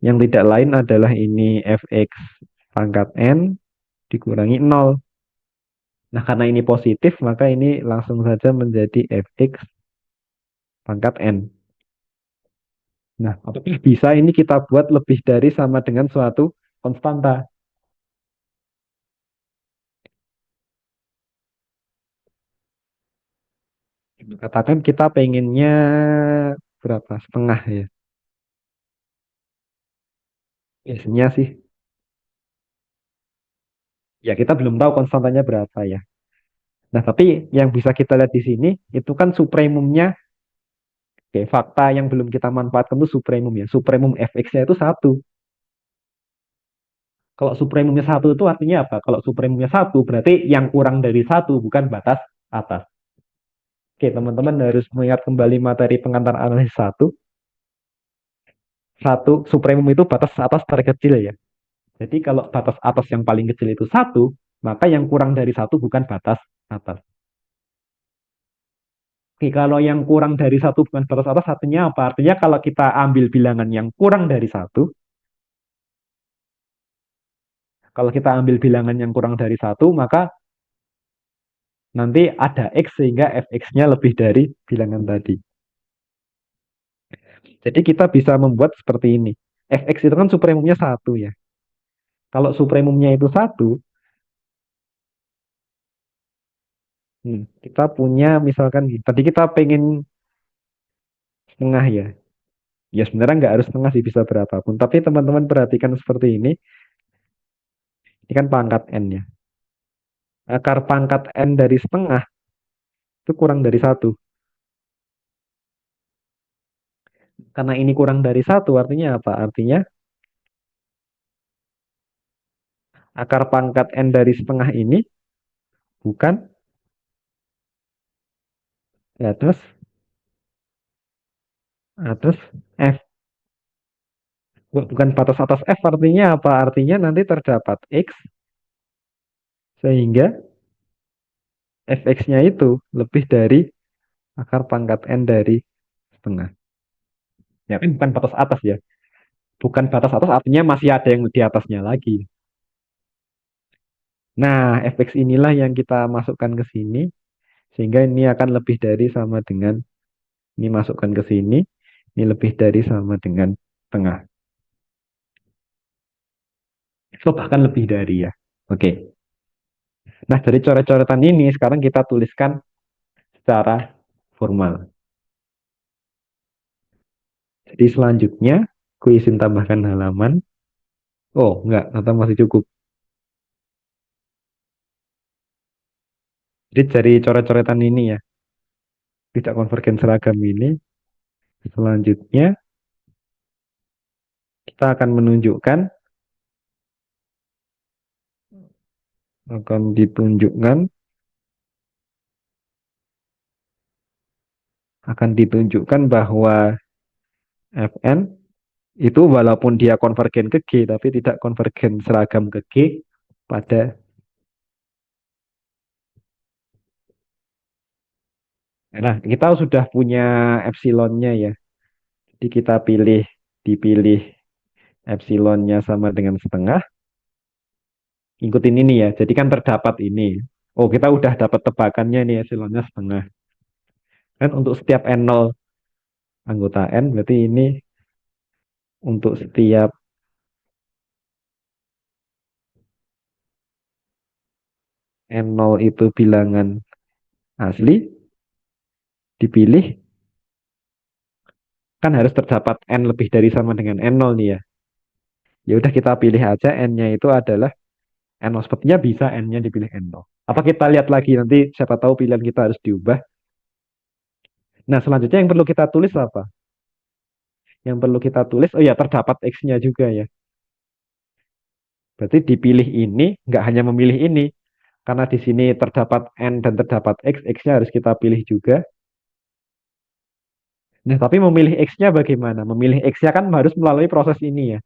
Yang tidak lain adalah ini Fx pangkat N dikurangi nol. Nah, karena ini positif, maka ini langsung saja menjadi Fx pangkat N. Nah, apakah bisa ini kita buat lebih dari sama dengan suatu konstanta? Katakan kita pengennya berapa? Setengah ya. Biasanya sih, ya kita belum tahu konstantanya berapa ya. Nah, tapi yang bisa kita lihat di sini, itu kan supremumnya, oke, fakta yang belum kita manfaatkan itu supremum ya. Supremum fx-nya itu satu. Kalau supremumnya satu itu artinya apa? Kalau supremumnya satu berarti yang kurang dari satu bukan batas atas. Oke, teman-teman harus mengingat kembali materi pengantar analisis satu. Satu, supremum itu batas atas terkecil ya. Jadi kalau batas atas yang paling kecil itu satu, maka yang kurang dari satu bukan batas atas. Oke, kalau yang kurang dari satu bukan batas atas artinya apa? Artinya kalau kita ambil bilangan yang kurang dari satu, kalau kita ambil bilangan yang kurang dari satu, maka nanti ada X sehingga fx-nya lebih dari bilangan tadi. Jadi kita bisa membuat seperti ini. Fx itu kan supremumnya satu ya. Kalau supremumnya itu satu, kita punya misalkan gitu. Tadi kita pengen setengah ya. Ya sebenarnya nggak harus setengah sih bisa berapapun. Tapi teman-teman perhatikan seperti ini. Ini kan pangkat N ya. Akar pangkat N dari setengah itu kurang dari satu. Karena ini kurang dari satu artinya apa? Artinya akar pangkat N dari setengah ini bukan, ya terus F. Bukan batas atas F artinya apa? Artinya nanti terdapat X sehingga fx-nya itu lebih dari akar pangkat N dari setengah. Ya kan bukan batas atas ya. Bukan batas atas artinya masih ada yang di atasnya lagi. Nah, fx inilah yang kita masukkan ke sini sehingga ini akan lebih dari sama dengan ini masukkan ke sini, ini lebih dari sama dengan tengah. So bahkan lebih dari ya. Oke. Nah, dari coret-coretan ini sekarang kita tuliskan secara formal. Jadi selanjutnya, ku izin tambahkan halaman. Oh, enggak, atau masih cukup. Jadi dari coret-coretan ini ya, tidak konvergen seragam ini. Selanjutnya, kita akan menunjukkan, akan ditunjukkan, akan ditunjukkan bahwa Fn itu walaupun dia konvergen ke G, tapi tidak konvergen seragam ke G pada, nah kita sudah punya epsilonnya ya. Jadi kita dipilih epsilonnya sama dengan setengah, ikutin ini ya. Jadi kan terdapat ini. Oh, kita udah dapat tebakannya nih epsilonnya setengah. Kan untuk setiap n0 anggota n, berarti ini untuk setiap n0 itu bilangan asli, dipilih, kan harus terdapat n lebih dari sama dengan n0 nih ya. Ya udah kita pilih aja n-nya itu adalah n0. Sepertinya bisa n-nya dipilih n0. Apa kita lihat lagi nanti siapa tahu pilihan kita harus diubah. Nah, selanjutnya yang perlu kita tulis apa? Yang perlu kita tulis, oh ya terdapat x-nya juga ya. Berarti dipilih ini, nggak hanya memilih ini, karena di sini terdapat n dan terdapat x, x-nya harus kita pilih juga. Nah, tapi memilih x-nya bagaimana? Memilih x-nya kan harus melalui proses ini ya.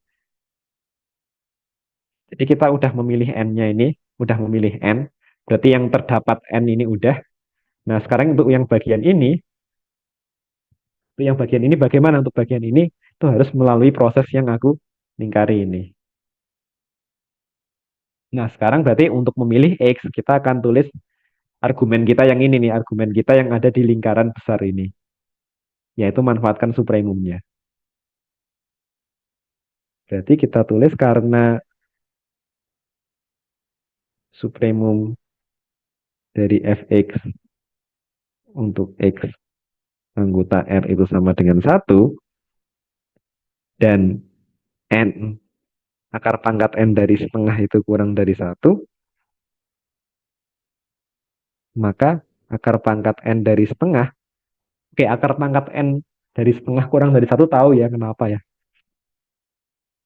Jadi kita udah memilih n-nya ini, udah memilih n, berarti yang terdapat n ini udah. Nah, sekarang untuk yang bagian ini, untuk yang bagian ini bagaimana? Untuk bagian ini, itu harus melalui proses yang aku lingkari ini. Nah, sekarang berarti untuk memilih x, kita akan tulis argumen kita yang ini nih, argumen kita yang ada di lingkaran besar ini, yaitu manfaatkan supremumnya. Berarti kita tulis karena supremum dari fx untuk x anggota R itu sama dengan satu, dan n, akar pangkat n dari setengah itu kurang dari satu, maka akar pangkat n dari setengah, oke akar pangkat n dari setengah kurang dari satu tahu ya kenapa ya,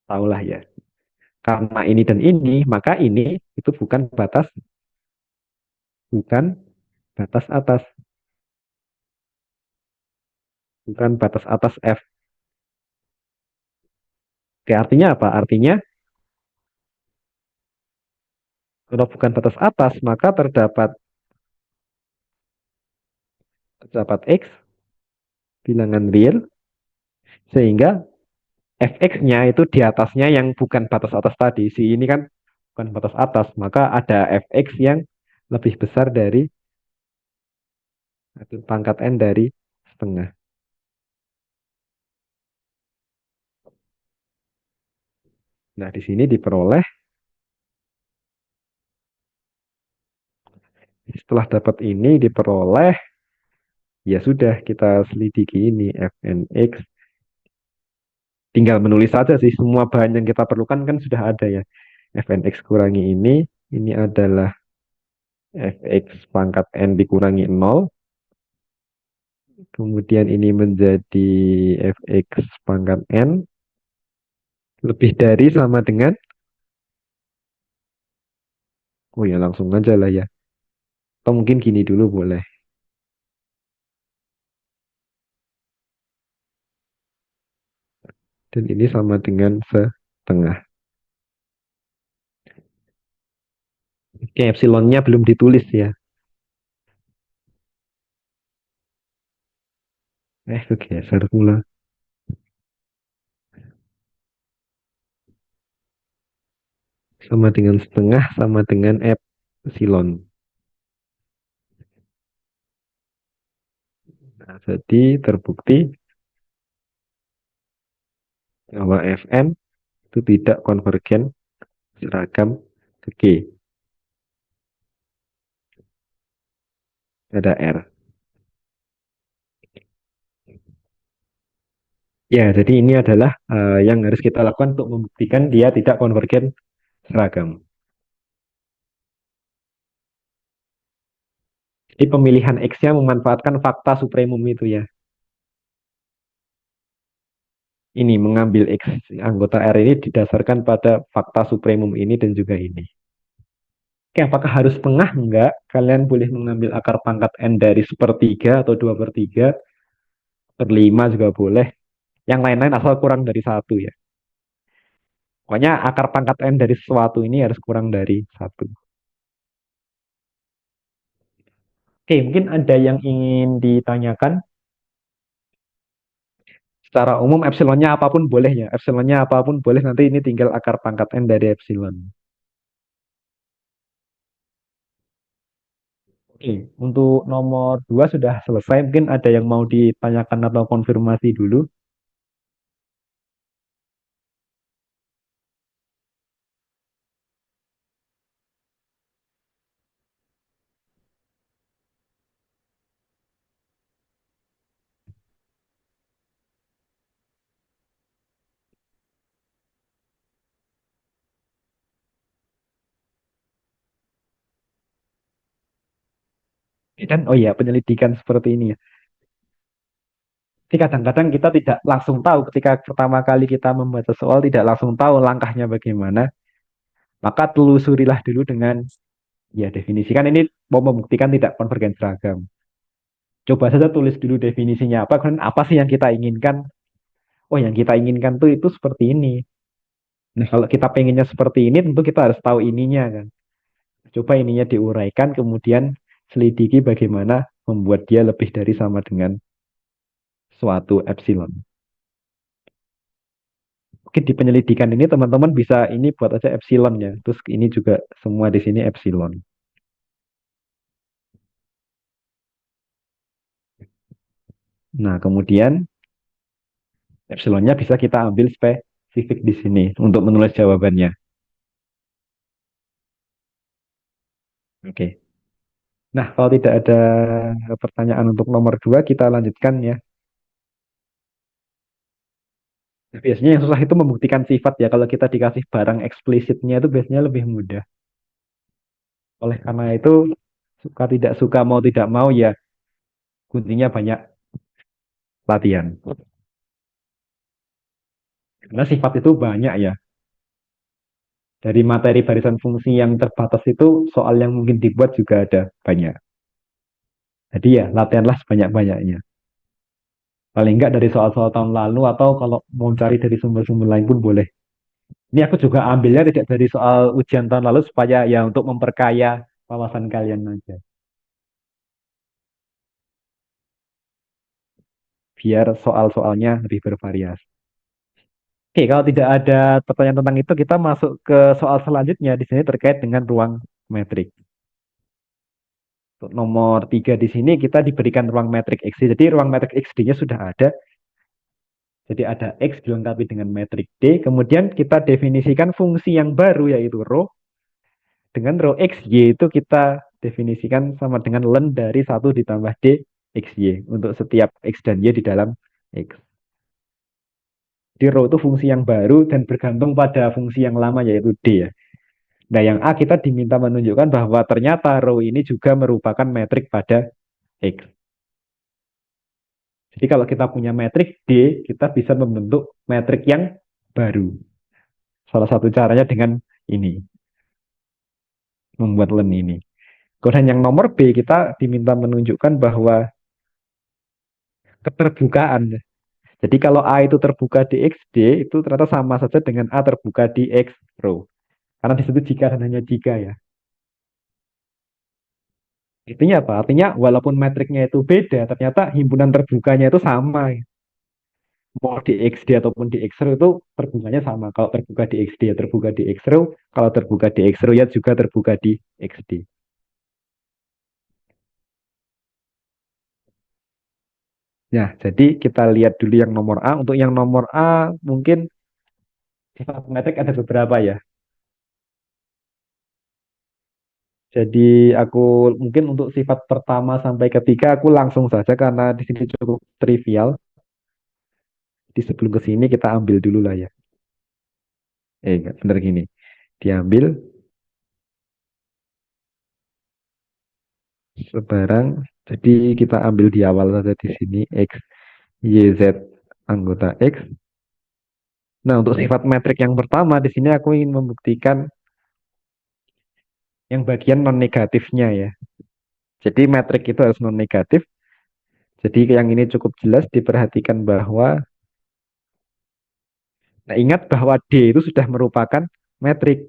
tahulah ya. Karena ini dan ini, maka ini itu bukan batas atas, bukan batas atas f. Oke, artinya apa? Artinya kalau bukan batas atas, maka terdapat x bilangan real, sehingga fx-nya itu di atasnya yang bukan batas atas tadi. Si ini kan bukan batas atas, maka ada fx yang lebih besar dari pangkat n dari setengah. Nah, di sini diperoleh, setelah dapat ini diperoleh, ya sudah kita selidiki ini fnx. Tinggal menulis saja sih, semua bahan yang kita perlukan kan sudah ada ya. Fnx kurangi ini adalah fx pangkat n dikurangi 0. Kemudian ini menjadi fx pangkat n lebih dari sama dengan, oh ya langsung aja lah ya. Atau mungkin gini dulu boleh. Dan ini sama dengan setengah. Oke, epsilonnya belum ditulis ya. Kegeser pula. sama dengan setengah sama dengan epsilon. Nah, jadi terbukti bahwa Fn itu tidak konvergen seragam ke G. Ada R. Ya, jadi ini adalah yang harus kita lakukan untuk membuktikan dia tidak konvergen seragam. Jadi pemilihan X-nya memanfaatkan fakta supremum itu ya. Ini mengambil X anggota R ini didasarkan pada fakta supremum ini dan juga ini. Oke, apakah harus tengah? Enggak. Kalian boleh mengambil akar pangkat N dari sepertiga atau 2/3, per 5 juga boleh. Yang lain-lain asal kurang dari satu ya. Pokoknya akar pangkat N dari sesuatu ini harus kurang dari satu. Oke, mungkin ada yang ingin ditanyakan. Secara umum epsilonnya apapun boleh ya. Epsilonnya apapun boleh, nanti ini tinggal akar pangkat N dari epsilon. Oke, untuk nomor 2 sudah selesai. Mungkin ada yang mau ditanyakan atau konfirmasi dulu. Dan oh iya, penyelidikan seperti ini ya. Jadi kadang-kadang kita tidak langsung tahu ketika pertama kali kita membaca soal, tidak langsung tahu langkahnya bagaimana. Maka telusurilah dulu dengan ya definisikan ini mau membuktikan tidak konvergen seragam. Coba saja tulis dulu definisinya apa, kan apa sih yang kita inginkan. Oh, yang kita inginkan tuh itu seperti ini. Nah, kalau kita pengennya seperti ini, tentu kita harus tahu ininya kan. Coba ininya diuraikan, kemudian selidiki bagaimana membuat dia lebih dari sama dengan suatu epsilon. Mungkin di penyelidikan ini teman-teman bisa ini buat aja epsilon ya. Terus ini juga semua di sini epsilon. Nah, kemudian epsilonnya bisa kita ambil spesifik di sini untuk menulis jawabannya. Oke. Nah, kalau tidak ada pertanyaan untuk nomor 2, kita lanjutkan ya. Nah, biasanya yang susah itu membuktikan sifat ya. Kalau kita dikasih barang eksplisitnya itu biasanya lebih mudah. Oleh karena itu, suka tidak suka mau tidak mau ya, kuncinya banyak latihan. Karena sifat itu banyak ya. Dari materi barisan fungsi yang terbatas itu, soal yang mungkin dibuat juga ada banyak. Jadi ya, latihanlah sebanyak-banyaknya. Paling enggak dari soal-soal tahun lalu, atau kalau mau cari dari sumber-sumber lain pun boleh. Ini aku juga ambilnya tidak dari soal ujian tahun lalu supaya ya untuk memperkaya wawasan kalian aja. Biar soal-soalnya lebih bervariasi. Oke, kalau tidak ada pertanyaan tentang itu, kita masuk ke soal selanjutnya. Di sini terkait dengan ruang metrik. Untuk nomor 3 di sini kita diberikan ruang metrik XD. Jadi ruang metrik XD-nya sudah ada. Jadi ada X dilengkapi dengan metrik D. Kemudian kita definisikan fungsi yang baru yaitu rho. Dengan rho XY itu kita definisikan sama dengan len dari 1 ditambah D XY. Untuk setiap X dan Y di dalam X. Jadi rho itu fungsi yang baru dan bergantung pada fungsi yang lama yaitu D ya. Nah, yang A kita diminta menunjukkan bahwa ternyata rho ini juga merupakan metrik pada X. Jadi kalau kita punya metrik D, kita bisa membentuk metrik yang baru. Salah satu caranya dengan ini, membuat len ini. Kemudian yang nomor B, kita diminta menunjukkan bahwa keterbukaan. Jadi kalau A itu terbuka di XD, itu ternyata sama saja dengan A terbuka di X rho. Karena di situ jika dan hanya jika ya. Artinya apa? Artinya walaupun metriknya itu beda, ternyata himpunan terbukanya itu sama. mau di XD ataupun di X-row itu terbukanya sama. Kalau terbuka di XD ya terbuka di X-row, kalau terbuka di X-row ya juga terbuka di XD. Ya, jadi kita lihat dulu yang nomor A. Untuk yang nomor A mungkin sifat metrik ada beberapa ya. Jadi aku mungkin untuk sifat pertama sampai ketiga aku langsung saja karena di sini cukup trivial. Di sebelum ke sini kita ambil dulu lah ya. Enggak, bener gini. Diambil sebarang. Jadi kita ambil di awal saja di sini X, Y, Z anggota X. Nah, untuk sifat metrik yang pertama di sini aku ingin membuktikan yang bagian non negatifnya ya. Jadi metrik itu harus non negatif. Jadi yang ini cukup jelas diperhatikan bahwa, nah ingat bahwa D itu sudah merupakan metrik.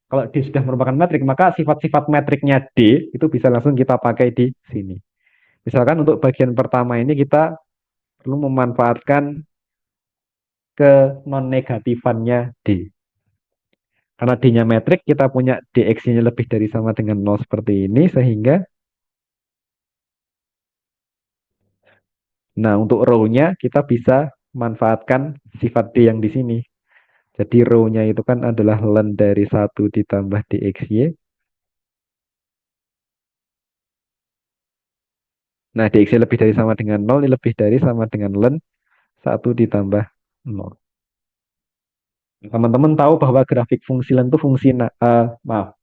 Kalau D sudah merupakan metrik, maka sifat-sifat metriknya D itu bisa langsung kita pakai di sini. Misalkan untuk bagian pertama ini kita perlu memanfaatkan ke non negatifannya D. Karena D-nya metrik, kita punya DX-nya lebih dari sama dengan nol seperti ini, sehingga, nah untuk row-nya kita bisa manfaatkan sifat D yang di sini. Jadi row-nya itu kan adalah len dari satu ditambah DXY. Nah, DXY lebih dari sama dengan nol, ini lebih dari sama dengan len satu ditambah nol. Teman-teman tahu bahwa grafik fungsi len itu maaf,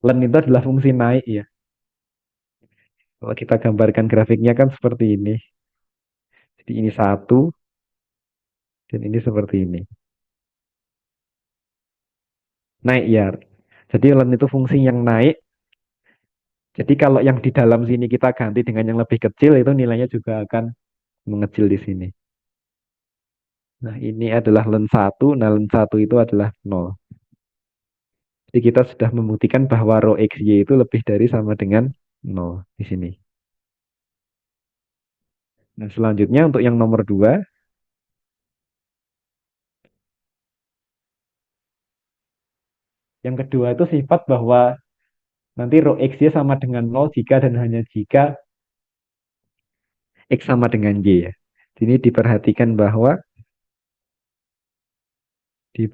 len itu adalah fungsi naik ya. Kalau kita gambarkan grafiknya kan seperti ini. Jadi ini satu, dan ini seperti ini. Naik ya. Jadi len itu fungsi yang naik. Jadi kalau yang di dalam sini kita ganti dengan yang lebih kecil, itu nilainya juga akan mengecil di sini. Nah, ini adalah len satu. Nah, len satu itu adalah nol. Jadi kita sudah membuktikan bahwa rho XY itu lebih dari sama dengan nol di sini. Nah, selanjutnya untuk yang nomor 2, yang kedua itu sifat bahwa nanti rho XY sama dengan nol jika dan hanya jika X sama dengan Y ya. Sini diperhatikan bahwa jadi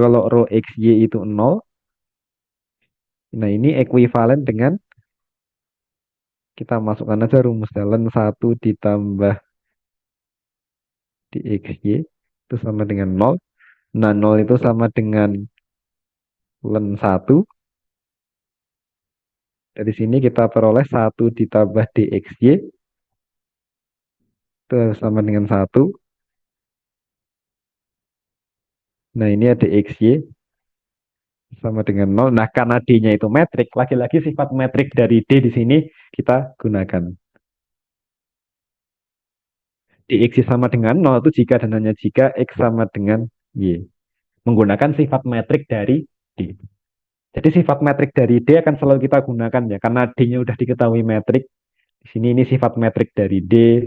kalau rho XY itu nol, nah ini ekuivalen dengan kita masukkan aja rumus ln satu ditambah dxy itu sama dengan nol. Nah, nol itu sama dengan len satu. Dari sini kita peroleh satu ditambah dxy itu sama dengan satu. Nah, ini ada xy sama dengan nol. Nah, karena D-nya itu metrik, lagi-lagi sifat metrik dari D di sini kita gunakan. Dxy sama dengan nol itu jika dan hanya jika X sama dengan Y. Menggunakan sifat metrik dari D. Jadi sifat metrik dari D akan selalu kita gunakan ya, karena D-nya udah diketahui metrik. Di sini ini sifat metrik dari D,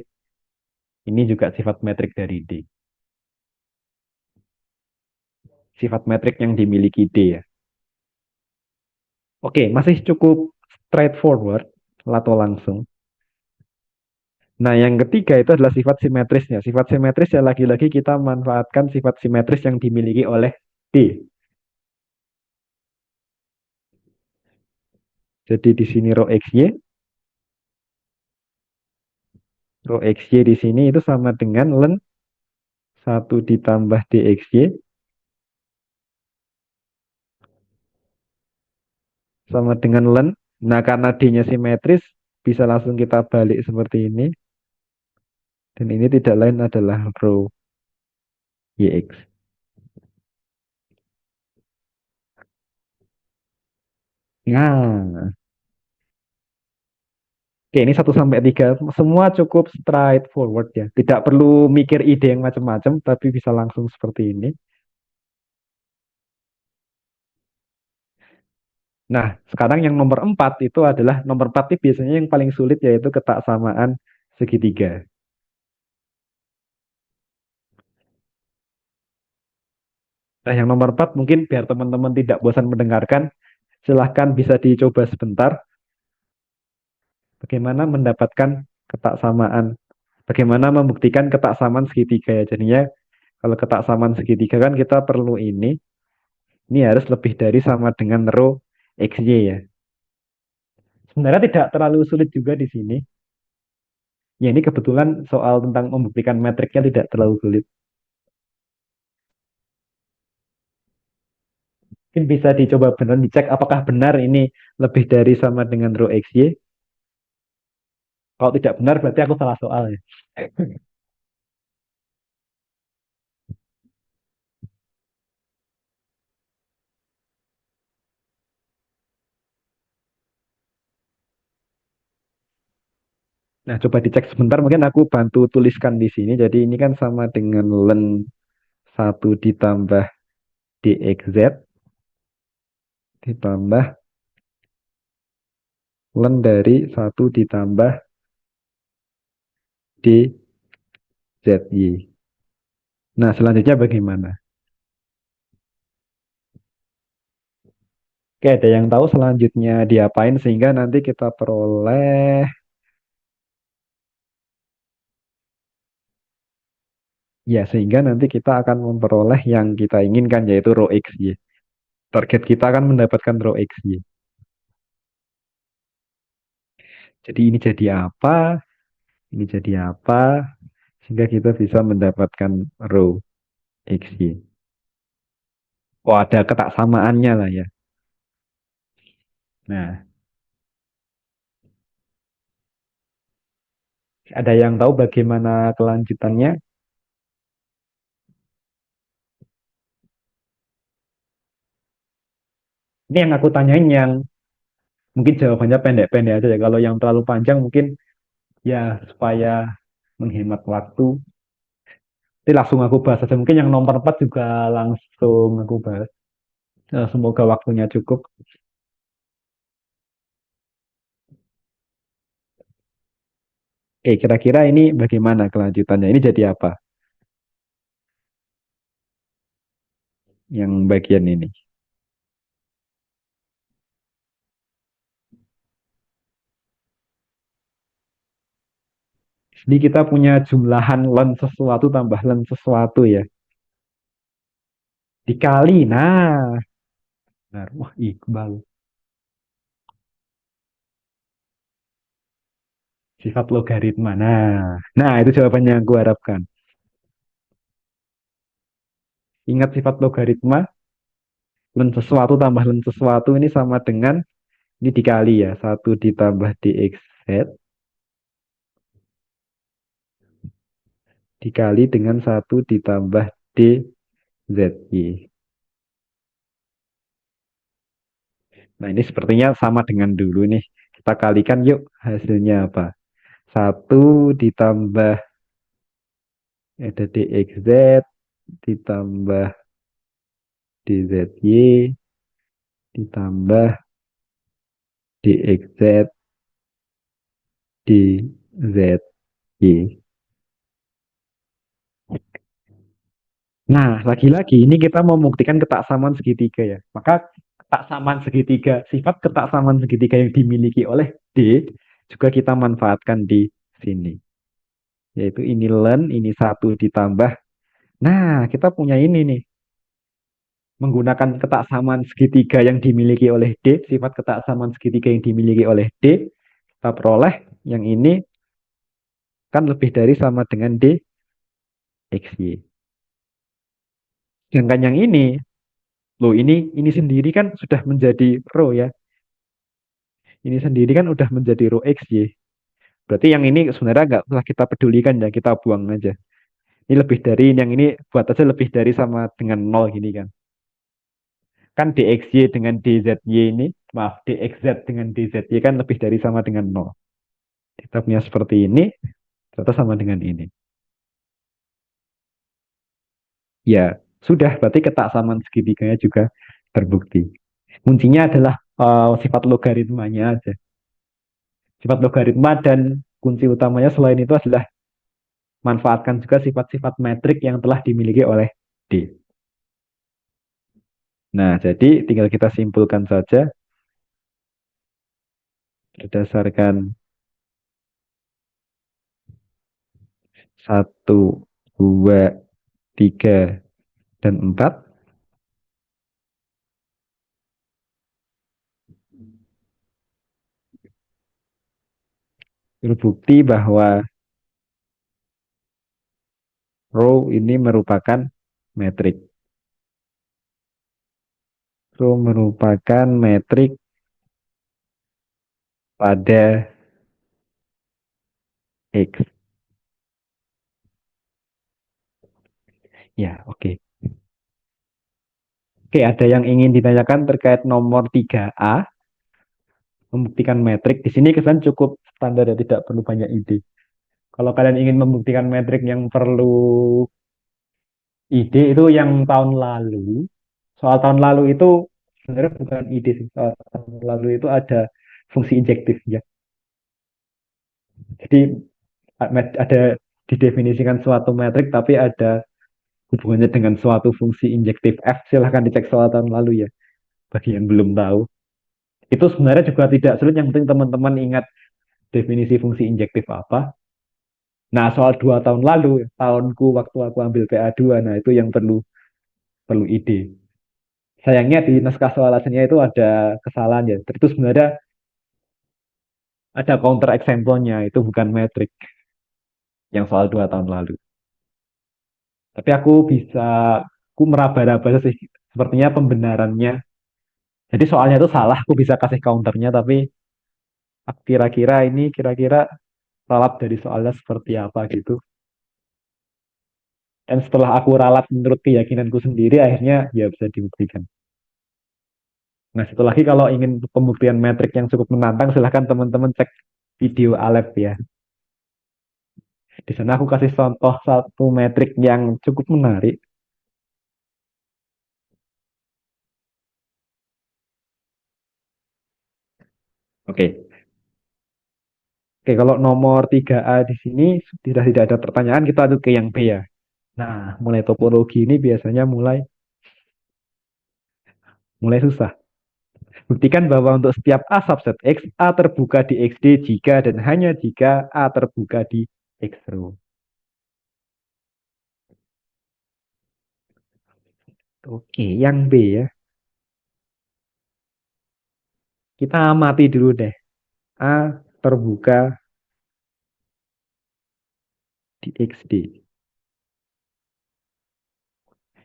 ini juga sifat metrik dari D. Sifat metrik yang dimiliki D ya. Oke, masih cukup straightforward atau langsung. Nah, yang ketiga itu adalah sifat simetrisnya. Sifat simetris ya lagi-lagi kita manfaatkan sifat simetris yang dimiliki oleh D. Jadi di sini rho XY, rho XY di sini itu sama dengan len satu ditambah DXY sama dengan len. Nah, karena D-nya simetris, bisa langsung kita balik seperti ini. Dan ini tidak lain adalah rho YX. Nah, oke ini 1 sampai 3 semua cukup straightforward ya. Tidak perlu mikir ide yang macam-macam, tapi bisa langsung seperti ini. Nah, sekarang yang nomor 4 itu adalah nomor 4 itu biasanya yang paling sulit yaitu ketaksamaan segitiga. Nah, yang nomor 4 mungkin biar teman-teman tidak bosan mendengarkan, silahkan bisa dicoba sebentar bagaimana mendapatkan ketaksamaan, bagaimana membuktikan ketaksamaan segitiga ya. Jadinya kalau ketaksamaan segitiga kan kita perlu ini harus lebih dari sama dengan rho XY ya. Sebenarnya tidak terlalu sulit juga di sini. Ya ini kebetulan soal tentang membuktikan metriknya tidak terlalu sulit. Mungkin bisa dicoba benar dicek apakah benar ini lebih dari sama dengan rho XY. Kalau tidak benar berarti aku salah soal ya. Nah, coba dicek sebentar. Mungkin aku bantu tuliskan di sini. Jadi ini kan sama dengan len satu ditambah dxz ditambah len dari satu ditambah dzy. Nah, selanjutnya bagaimana? Oke, ada yang tahu selanjutnya diapain sehingga nanti kita peroleh, ya sehingga nanti kita akan memperoleh yang kita inginkan yaitu rho xy. Target kita akan mendapatkan rho xy. Jadi ini jadi apa? Ini jadi apa? Sehingga kita bisa mendapatkan rho xy. Oh, ada ketaksamaannya lah ya. Nah, ada yang tahu bagaimana kelanjutannya? Ini yang aku tanyain yang mungkin jawabannya pendek-pendek aja ya. Kalau yang terlalu panjang mungkin ya supaya menghemat waktu. Nanti langsung aku bahas aja. Mungkin yang nomor 4 juga langsung aku bahas. Semoga waktunya cukup. Oke, kira-kira ini bagaimana kelanjutannya? Ini jadi apa? Yang bagian ini. Jadi kita punya jumlahan len sesuatu tambah len sesuatu ya. Dikali. Nah, benar. Wah, Iqbal. Sifat logaritma. Nah, itu jawabannya yang aku harapkan. Ingat sifat logaritma, len sesuatu tambah len sesuatu ini sama dengan ini dikali ya. Satu ditambah dxz dikali dengan satu ditambah dzy. Nah, ini sepertinya sama dengan dulu nih. Kita kalikan yuk hasilnya apa? Satu ditambah ada dxz ditambah dzy ditambah dxz dzy. Nah, lagi-lagi ini kita membuktikan ketaksamaan segitiga ya. Maka ketaksamaan segitiga, sifat ketaksamaan segitiga yang dimiliki oleh D juga kita manfaatkan di sini. Yaitu ini len, ini satu ditambah. Nah, kita punya ini nih. Menggunakan ketaksamaan segitiga yang dimiliki oleh D, sifat ketaksamaan segitiga yang dimiliki oleh D, kita peroleh yang ini kan lebih dari sama dengan D XY. Sedangkan yang ini, loh ini sendiri kan sudah menjadi rho ya. Ini sendiri kan udah menjadi rho XY. Berarti yang ini sebenarnya nggak usah kita pedulikan ya, kita buang aja. Ini lebih dari yang ini buat aja lebih dari sama dengan nol gini kan. Kan dxy dengan dzy ini, maaf, dxz dengan dzy kan lebih dari sama dengan nol. Kita punya seperti ini, ternyata sama dengan ini. Ya, sudah, berarti ketaksamaan segitiganya juga terbukti. Kuncinya adalah sifat logaritmanya aja. Sifat logaritma dan kunci utamanya selain itu adalah manfaatkan juga sifat-sifat metrik yang telah dimiliki oleh D. Nah, jadi tinggal kita simpulkan saja berdasarkan satu, 2, 3, dan 4 terbukti bahwa rho ini merupakan metrik. Rho merupakan metrik pada X. Ya, oke. Oke, ada yang ingin ditanyakan terkait nomor 3A, membuktikan metrik. Di sini kesan cukup standar ya, tidak perlu banyak ide. Kalau kalian ingin membuktikan metrik yang perlu ide itu yang tahun lalu. Soal tahun lalu itu sebenarnya bukan ide sih. Soal tahun lalu itu ada fungsi injektif ya. Jadi ada didefinisikan suatu metrik tapi ada hubungannya dengan suatu fungsi injektif F. Silahkan dicek soal tahun lalu ya. Bagi yang belum tahu. Itu sebenarnya juga tidak sulit. Yang penting teman-teman ingat definisi fungsi injektif apa. Nah, soal 2 tahun lalu, tahunku waktu aku ambil PA2, nah itu yang perlu perlu ide. Sayangnya di naskah soal aslinya itu ada kesalahan ya. Itu sebenarnya ada counter example-nya, itu bukan metrik yang soal 2 tahun lalu. Tapi aku meraba-raba sih, sepertinya pembenarannya. Jadi soalnya itu salah, aku bisa kasih counternya, tapi kira-kira ralat dari soalnya seperti apa gitu. Dan setelah aku ralat menurut keyakinanku sendiri, akhirnya ya bisa dibuktikan. Nah, satu lagi kalau ingin pembuktian metrik yang cukup menantang, silahkan teman-teman cek video Alep ya. Di sana aku kasih contoh satu metrik yang cukup menarik. Oke. Oke, kalau nomor 3A di sini sudah tidak ada pertanyaan, kita lanjut ke yang B ya. Nah, mulai topologi ini biasanya mulai mulai susah. Buktikan bahwa untuk setiap A subset X, A terbuka di XD jika dan hanya jika A terbuka di X row. Oke, yang B ya. Kita amati dulu deh. A terbuka di XD.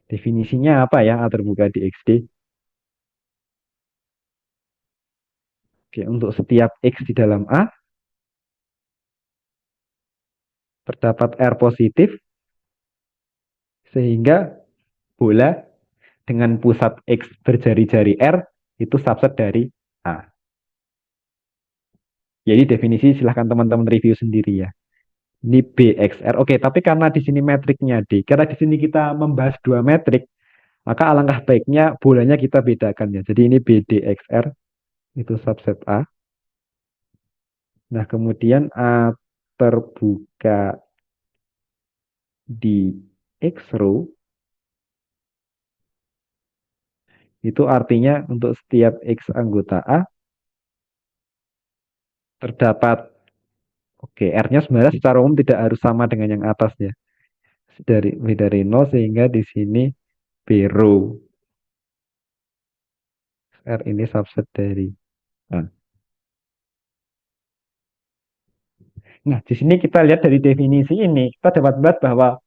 Definisinya apa ya A terbuka di XD? Oke, untuk setiap X di dalam A, terdapat R positif, sehingga bola dengan pusat X berjari-jari R itu subset dari A. Jadi definisi silahkan teman-teman review sendiri ya. Ini BXR. Oke, tapi karena di sini metriknya D, karena di sini kita membahas dua metrik, maka alangkah baiknya bolanya kita bedakan ya. Jadi ini BDXR itu subset A. Nah, kemudian A terbuka di X row itu artinya untuk setiap X anggota A terdapat, oke, R-nya sebenarnya secara umum tidak harus sama dengan yang atas ya. Dari 0 sehingga di sini B row. R ini subset dari A. Nah, di sini kita lihat dari definisi ini, kita dapat melihat bahwa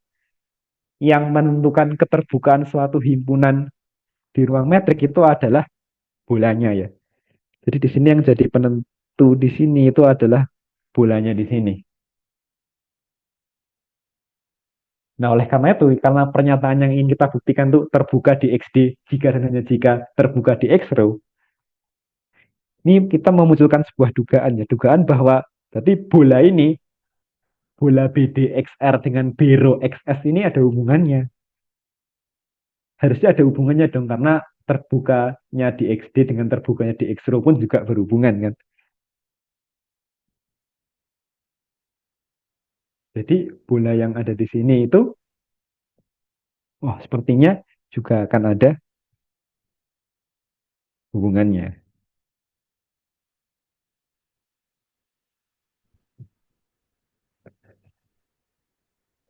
yang menentukan keterbukaan suatu himpunan di ruang metrik itu adalah bolanya ya. Jadi di sini yang jadi penentu di sini itu adalah bolanya di sini. Nah, oleh karena itu, karena pernyataan yang ingin kita buktikan itu terbuka di XD jika dan hanya jika terbuka di X row, ini kita memunculkan sebuah dugaan ya, dugaan bahwa berarti bola BDXR dengan B row XS ini ada hubungannya. Harusnya ada hubungannya dong karena terbukanya di XD dengan terbukanya di X row pun juga berhubungan kan. Jadi bola yang ada di sini itu, wah sepertinya juga akan ada hubungannya.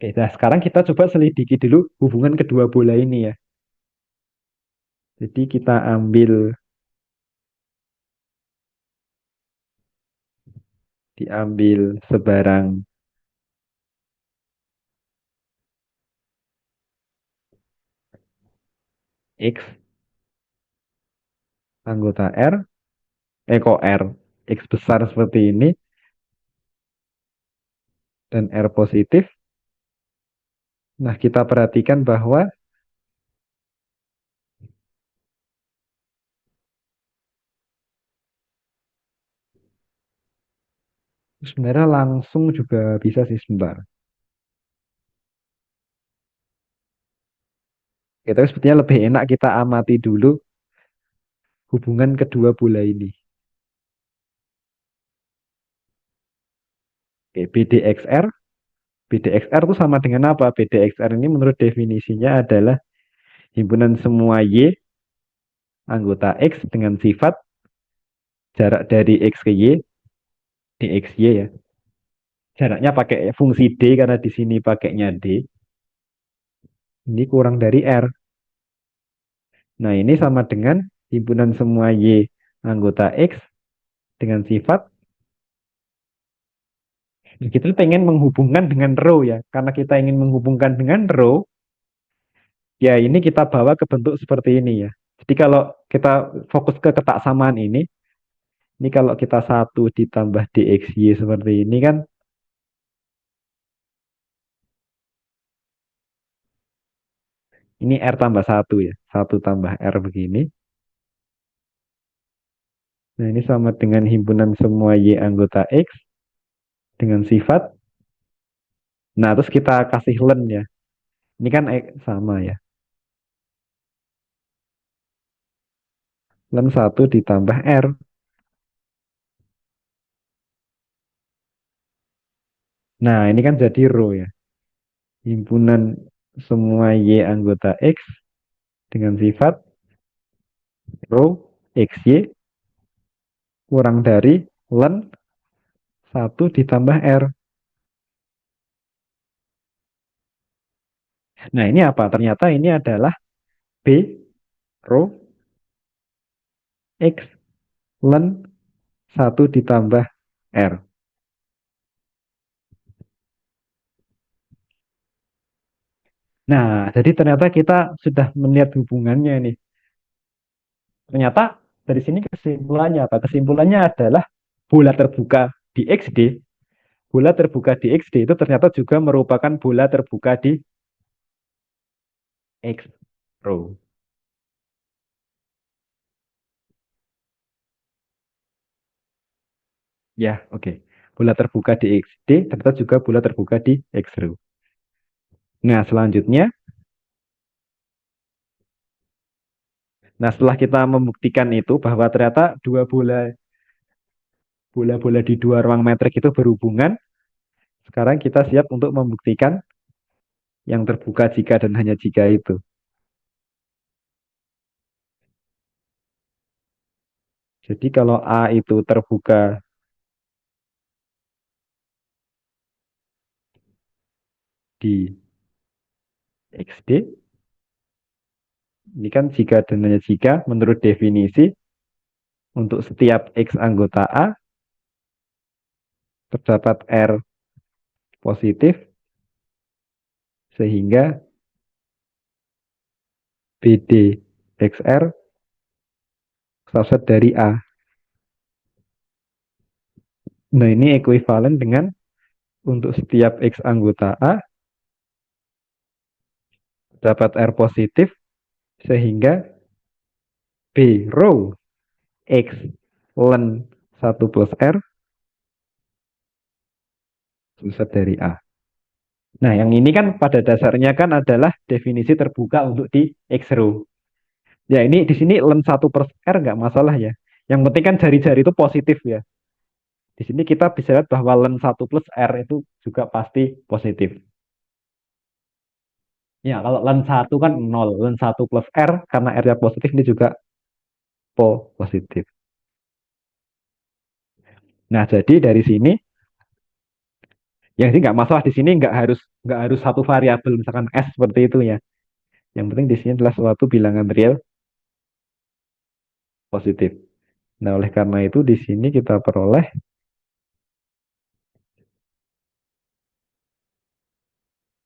Oke, nah sekarang kita coba selidiki dulu hubungan kedua bola ini ya. Jadi kita ambil, diambil sebarang X anggota R, kok R, X besar seperti ini, dan R positif. Nah, kita perhatikan bahwa sebenarnya langsung juga bisa sih sebentar. Oke, tapi sepertinya lebih enak kita amati dulu hubungan kedua bola ini. Oke, BDXR. BDXR itu sama dengan apa? BDXR ini menurut definisinya adalah himpunan semua Y anggota X dengan sifat jarak dari X ke Y di XY ya. Jaraknya pakai fungsi D karena di sini pakainya D. Ini kurang dari R. Nah, ini sama dengan himpunan semua Y anggota X dengan sifat, kita pengen menghubungkan dengan row ya. Karena kita ingin menghubungkan dengan row, ya ini kita bawa ke bentuk seperti ini ya. Jadi kalau kita fokus ke ketaksamaan ini kalau kita satu ditambah DXY seperti ini kan, ini R tambah satu ya. Satu tambah R begini. Nah, ini sama dengan himpunan semua Y anggota X dengan sifat. Nah, terus kita kasih len ya. Ini kan sama ya. Len satu ditambah R. Nah, ini kan jadi row ya. Himpunan semua Y anggota X dengan sifat row XY kurang dari len satu ditambah R. Nah, ini apa? Ternyata ini adalah B row X len satu ditambah R. Nah, jadi ternyata kita sudah melihat hubungannya nih. Ternyata dari sini kesimpulannya apa? Kesimpulannya adalah bola terbuka di XD, bola terbuka di XD itu ternyata juga merupakan bola terbuka di X row. Ya, oke. Bola terbuka di XD ternyata juga bola terbuka di X row. Nah, selanjutnya, nah setelah kita membuktikan itu bahwa ternyata dua bola-bola di dua ruang metrik itu berhubungan, sekarang kita siap untuk membuktikan yang terbuka jika dan hanya jika itu. Jadi kalau A itu terbuka di XD, ini kan jika dan hanya jika menurut definisi untuk setiap X anggota A terdapat R positif sehingga BD XR subset dari A. Nah, ini ekuivalen dengan untuk setiap X anggota A dapat R positif sehingga B row X len satu plus R subset dari A. Nah, yang ini kan pada dasarnya kan adalah definisi terbuka untuk di X row. Ya ini di sini len 1/R nggak masalah ya. Yang penting kan jari-jari itu positif ya. Di sini kita bisa lihat bahwa len 1 plus R itu juga pasti positif. Ya, kalau len 1 kan 0, len 1 plus R karena R-nya positif ini juga positif. Nah, jadi dari sini ya ini nggak masalah di sini nggak harus satu variabel misalkan S seperti itu ya. Yang penting di sini adalah suatu bilangan real positif. Nah, oleh karena itu di sini kita peroleh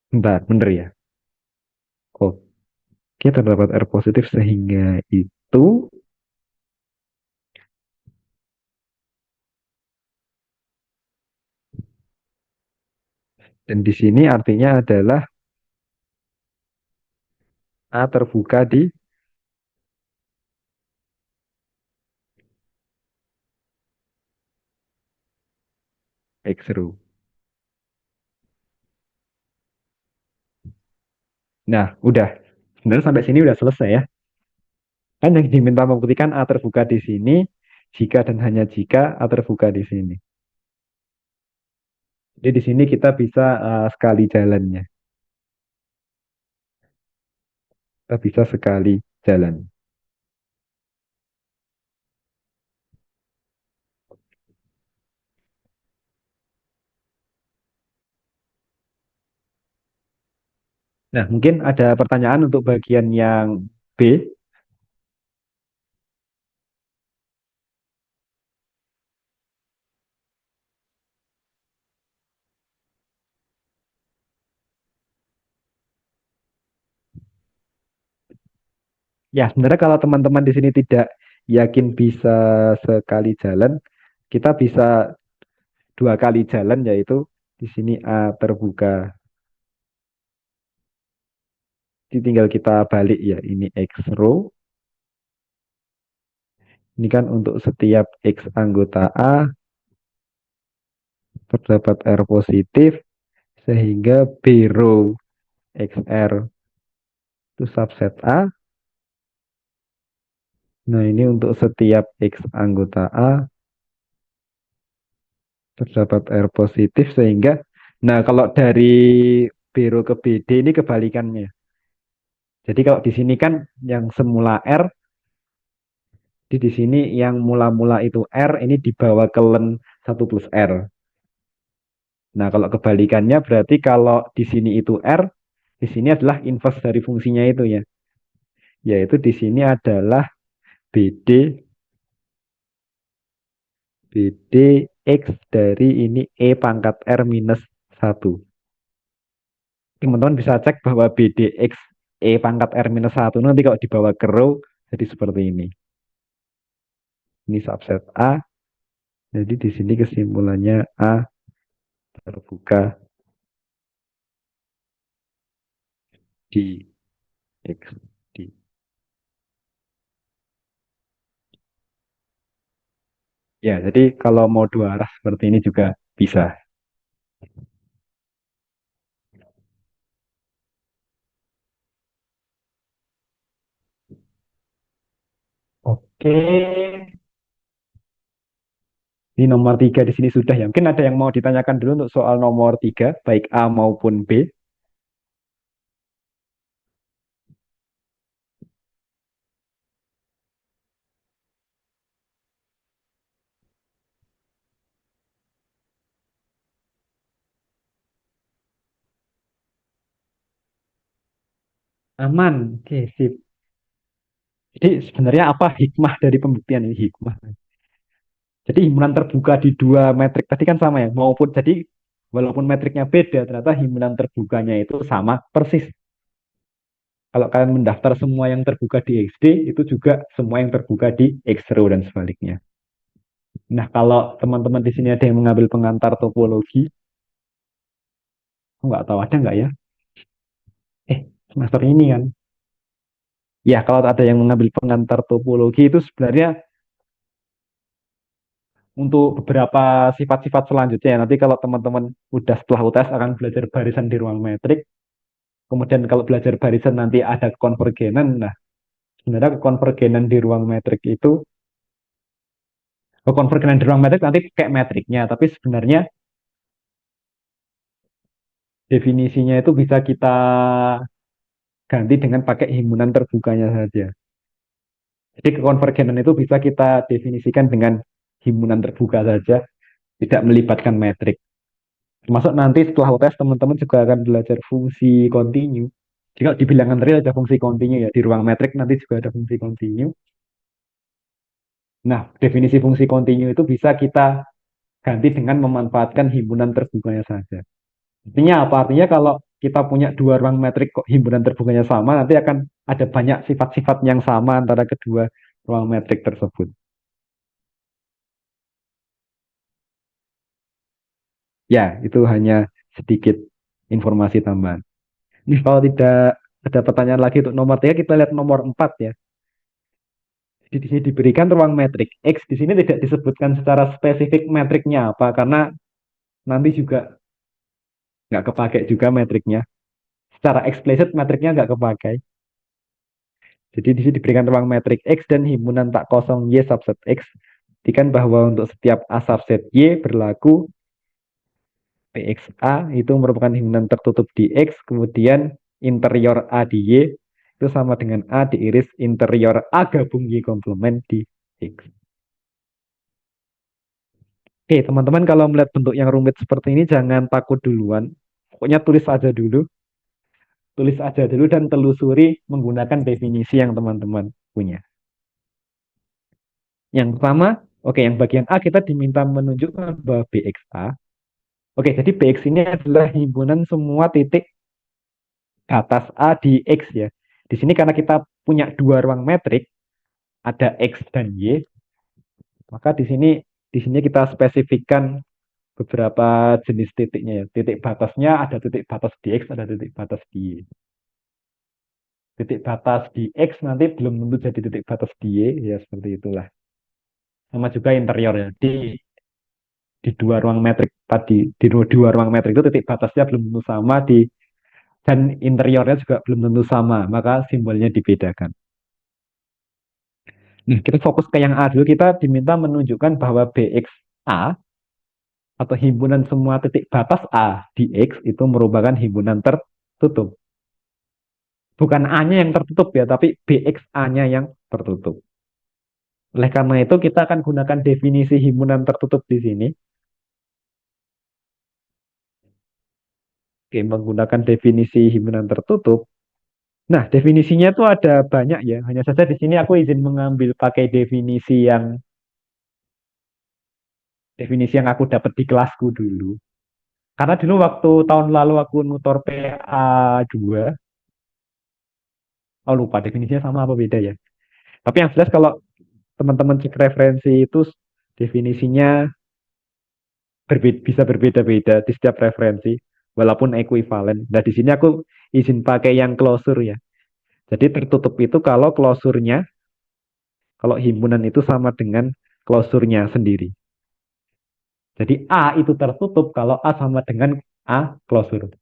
bentar, bener ya. Oke, terdapat R positif sehingga itu dan di sini artinya adalah A terbuka di X row. Nah, udah. Sebenarnya sampai sini udah selesai ya. Kan yang diminta membuktikan A terbuka di sini, jika dan hanya jika A terbuka di sini. Jadi di sini kita bisa sekali jalannya. Kita bisa sekali jalan. Nah, mungkin ada pertanyaan untuk bagian yang B. Ya, sebenarnya kalau teman-teman di sini tidak yakin bisa sekali jalan, kita bisa 2 kali jalan yaitu di sini A terbuka. Jadi tinggal kita balik ya, ini X row. Ini kan untuk setiap X anggota A terdapat R positif sehingga B row XR itu subset A. Nah, ini untuk setiap X anggota A terdapat R positif sehingga nah kalau dari B row ke BD ini kebalikannya. Jadi kalau di sini kan yang semula R, di sini yang mula-mula itu R ini dibawa ke len 1 plus R. Nah, kalau kebalikannya berarti kalau di sini itu R, di sini adalah inverse dari fungsinya itu ya. Yaitu di sini adalah BD BD X dari ini E pangkat R minus 1. Teman-teman bisa cek bahwa BD X E pangkat R minus 1 nanti kalau dibawa ke row jadi seperti ini. Ini subset A. Jadi di sini kesimpulannya A terbuka di X di. Ya, jadi kalau mau dua arah seperti ini juga bisa. Oke, ini nomor 3 di sini sudah ya. Mungkin ada yang mau ditanyakan dulu untuk soal nomor 3 baik A maupun B. Aman. Oke, sip. Jadi sebenarnya apa hikmah dari pembuktian ini? Hikmah. Jadi himpunan terbuka di dua metrik tadi kan sama ya. Maupun jadi walaupun metriknya beda, ternyata himpunan terbukanya itu sama persis. Kalau kalian mendaftar semua yang terbuka di XD, itu juga semua yang terbuka di X-row dan sebaliknya. Nah, kalau teman-teman di sini ada yang mengambil pengantar topologi, aku nggak tahu ada nggak ya? Semester ini kan. Ya, kalau ada yang mengambil pengantar topologi itu sebenarnya untuk beberapa sifat-sifat selanjutnya. Nanti kalau teman-teman udah setelah UTS akan belajar barisan di ruang metrik, kemudian kalau belajar barisan nanti ada konvergenan. Nah, sebenarnya konvergenan di ruang metrik itu, konvergenan di ruang metrik nanti kayak metriknya, tapi sebenarnya definisinya itu bisa kita ganti dengan pakai himpunan terbukanya saja. Jadi kekonvergenan itu bisa kita definisikan dengan himpunan terbuka saja, tidak melibatkan metrik. Termasuk nanti setelah UTS teman-teman juga akan belajar fungsi kontinu. Jika di bilangan real ada fungsi kontinu ya, di ruang metrik nanti juga ada fungsi kontinu. Nah, definisi fungsi kontinu itu bisa kita ganti dengan memanfaatkan himpunan terbukanya saja. Artinya apa? Artinya kalau kita punya dua ruang metrik kok himpunan terbukanya sama, nanti akan ada banyak sifat-sifat yang sama antara kedua ruang metrik tersebut. Ya, itu hanya sedikit informasi tambahan. Ini kalau tidak ada pertanyaan lagi untuk nomor 3, kita lihat nomor 4 ya. Di sini diberikan ruang metrik X. Di sini tidak disebutkan secara spesifik metriknya apa, karena nanti juga nggak kepakai juga metriknya. Secara eksplisit metriknya nggak kepakai. Jadi di sini diberikan ruang metrik X dan himpunan tak kosong Y subset X. Buktikan bahwa untuk setiap A subset Y berlaku PXA itu merupakan himpunan tertutup di X, kemudian interior A di Y itu sama dengan A diiris interior A gabung Y komplement di X. Oke, teman-teman kalau melihat bentuk yang rumit seperti ini jangan takut duluan. Pokoknya tulis aja dulu dan telusuri menggunakan definisi yang teman-teman punya. Yang pertama, oke, yang bagian A kita diminta menunjukkan bahwa BXA. Oke, jadi BX ini adalah himpunan semua titik atas A di X ya. Di sini karena kita punya dua ruang metrik, ada X dan Y, maka di sini kita spesifikkan beberapa jenis titiknya ya. Titik batasnya ada titik batas di X, ada titik batas di Y. Titik batas di X nanti belum tentu jadi titik batas di Y, ya seperti itulah. Sama juga interior ya. Di dua ruang metrik tadi, di dua ruang metrik itu titik batasnya belum tentu sama dan interiornya juga belum tentu sama, maka simbolnya dibedakan. Nah, kita fokus ke yang A dulu. Kita diminta menunjukkan bahwa BXA atau himpunan semua titik batas A di X itu merupakan himpunan tertutup. Bukan A-nya yang tertutup ya, tapi BXA-nya yang tertutup. Oleh karena itu, kita akan gunakan definisi himpunan tertutup di sini. Oke, menggunakan definisi himpunan tertutup. Nah, definisinya itu ada banyak ya. Hanya saja di sini aku izin mengambil pakai definisi yang aku dapat di kelasku dulu. Karena dulu waktu tahun lalu aku nutor PA 2, oh lupa definisinya sama apa beda ya. Tapi yang jelas kalau teman-teman cek referensi itu definisinya bisa berbeda-beda di setiap referensi, walaupun ekuivalen. Nah, di sini aku izin pakai yang closure ya. Jadi tertutup itu kalau closure-nya, kalau himpunan itu sama dengan closure-nya sendiri. Jadi A itu tertutup kalau A sama dengan A closure.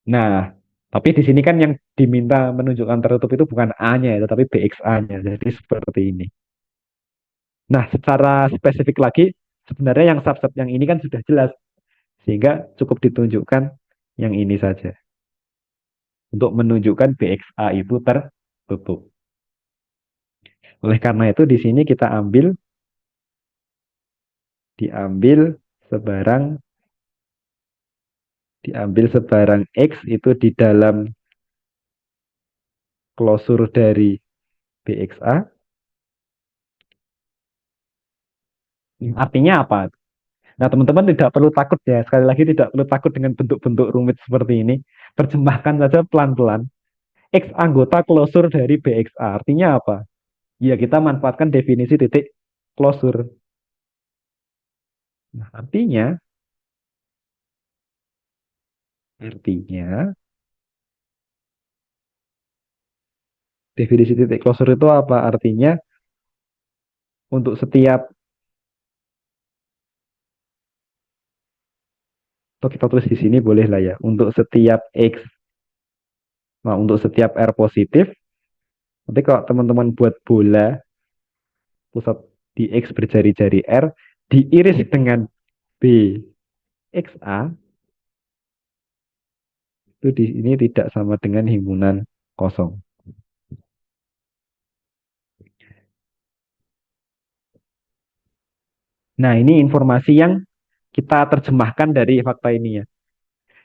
Nah, tapi di sini kan yang diminta menunjukkan tertutup itu bukan A-nya ya, tetapi BXA-nya. Jadi seperti ini. Nah, secara spesifik lagi, sebenarnya yang subset yang ini kan sudah jelas, sehingga cukup ditunjukkan yang ini saja untuk menunjukkan BXA itu tertutup. Oleh karena itu di sini kita diambil sebarang diambil sebarang X itu di dalam klosur dari BXA. Artinya apa? Nah, teman-teman tidak perlu takut ya. Sekali lagi tidak perlu takut dengan bentuk-bentuk rumit seperti ini. Terjemahkan saja pelan-pelan. X anggota klosur dari BXA. Artinya apa? Ya, kita manfaatkan definisi titik klosur. Nah, artinya definisi titik klosur itu apa? Artinya untuk setiap, atau kita tulis di sini boleh lah ya. Untuk setiap X, nah untuk setiap R positif, Nanti kalau teman-teman buat bola, pusat di X berjari-jari R, diiris dengan B, X, A, itu di sini tidak sama dengan himpunan kosong. Nah, ini informasi yang kita terjemahkan dari fakta ini ya.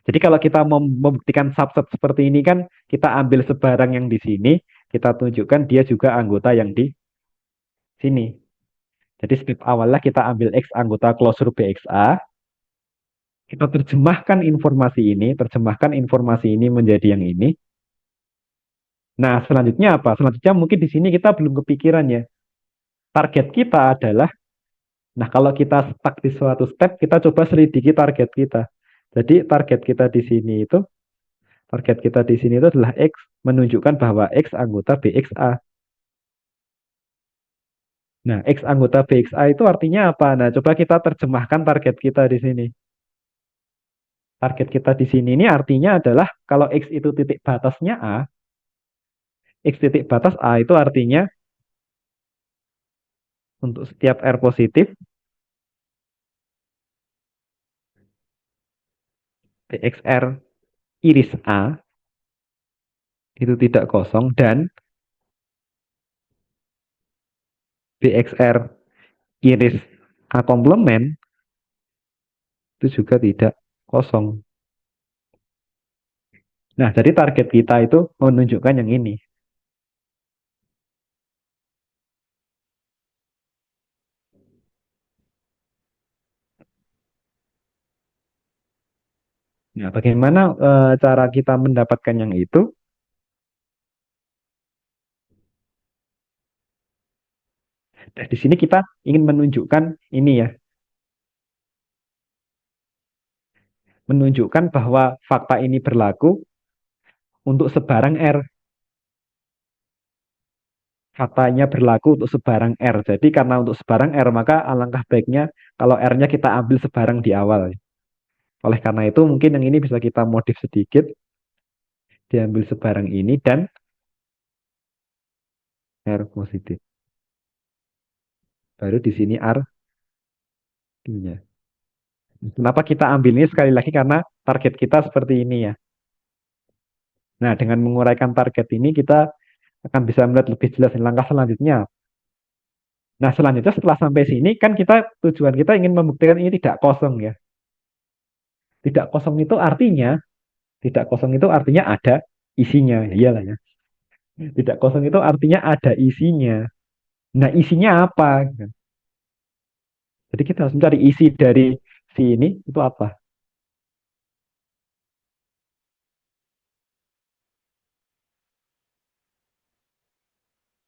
Jadi kalau kita membuktikan subset seperti ini kan kita ambil sebarang yang di sini, kita tunjukkan dia juga anggota yang di sini. Jadi step awalnya kita ambil X anggota klosur BXA, kita terjemahkan informasi ini menjadi yang ini. Nah, selanjutnya apa? Selanjutnya mungkin di sini kita belum kepikiran ya. Target kita adalah, nah kalau kita stuck di suatu step, kita coba selidiki target kita. Jadi target kita di sini itu adalah X menunjukkan bahwa X anggota BXA. Nah, X anggota BXA itu artinya apa? Nah, coba kita terjemahkan target kita di sini. Target kita di sini ini artinya adalah kalau X itu titik batasnya A, X titik batas A itu artinya untuk setiap R positif, BXR iris A itu tidak kosong dan BXR iris A komplement itu juga tidak kosong. Nah, jadi target kita itu menunjukkan yang ini. Nah, bagaimana cara kita mendapatkan yang itu? Nah, di sini kita ingin menunjukkan ini ya, menunjukkan bahwa fakta ini berlaku untuk sebarang R. Faktanya berlaku untuk sebarang R. Jadi karena untuk sebarang R, maka alangkah baiknya kalau R-nya kita ambil sebarang di awal. Oleh karena itu, mungkin yang ini bisa kita modif sedikit, diambil sebarang ini dan R positif. Baru di sini R-nya. Kenapa kita ambil ini sekali lagi karena target kita seperti ini ya. Nah, dengan menguraikan target ini kita akan bisa melihat lebih jelas langkah selanjutnya. Nah, selanjutnya setelah sampai sini kan tujuan kita ingin membuktikan ini tidak kosong ya. Tidak kosong itu artinya Tidak kosong itu artinya ada isinya. Iyalah ya. Tidak kosong itu artinya ada isinya. Nah, isinya apa? Jadi kita harus mencari isi dari si ini itu apa.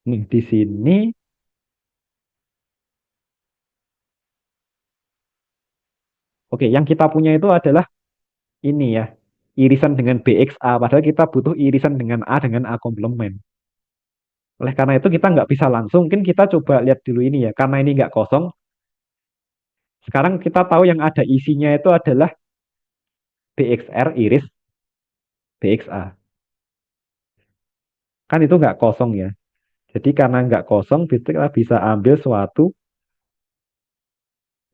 Nih, di sini, oke, yang kita punya itu adalah ini ya, irisan dengan BXA. Padahal kita butuh irisan dengan A dengan A komplement. Oleh karena itu kita nggak bisa langsung, mungkin kita coba lihat dulu ini ya. Karena ini nggak kosong, sekarang kita tahu yang ada isinya itu adalah BXR iris BXA. Kan itu nggak kosong ya. Jadi karena nggak kosong, berarti kita bisa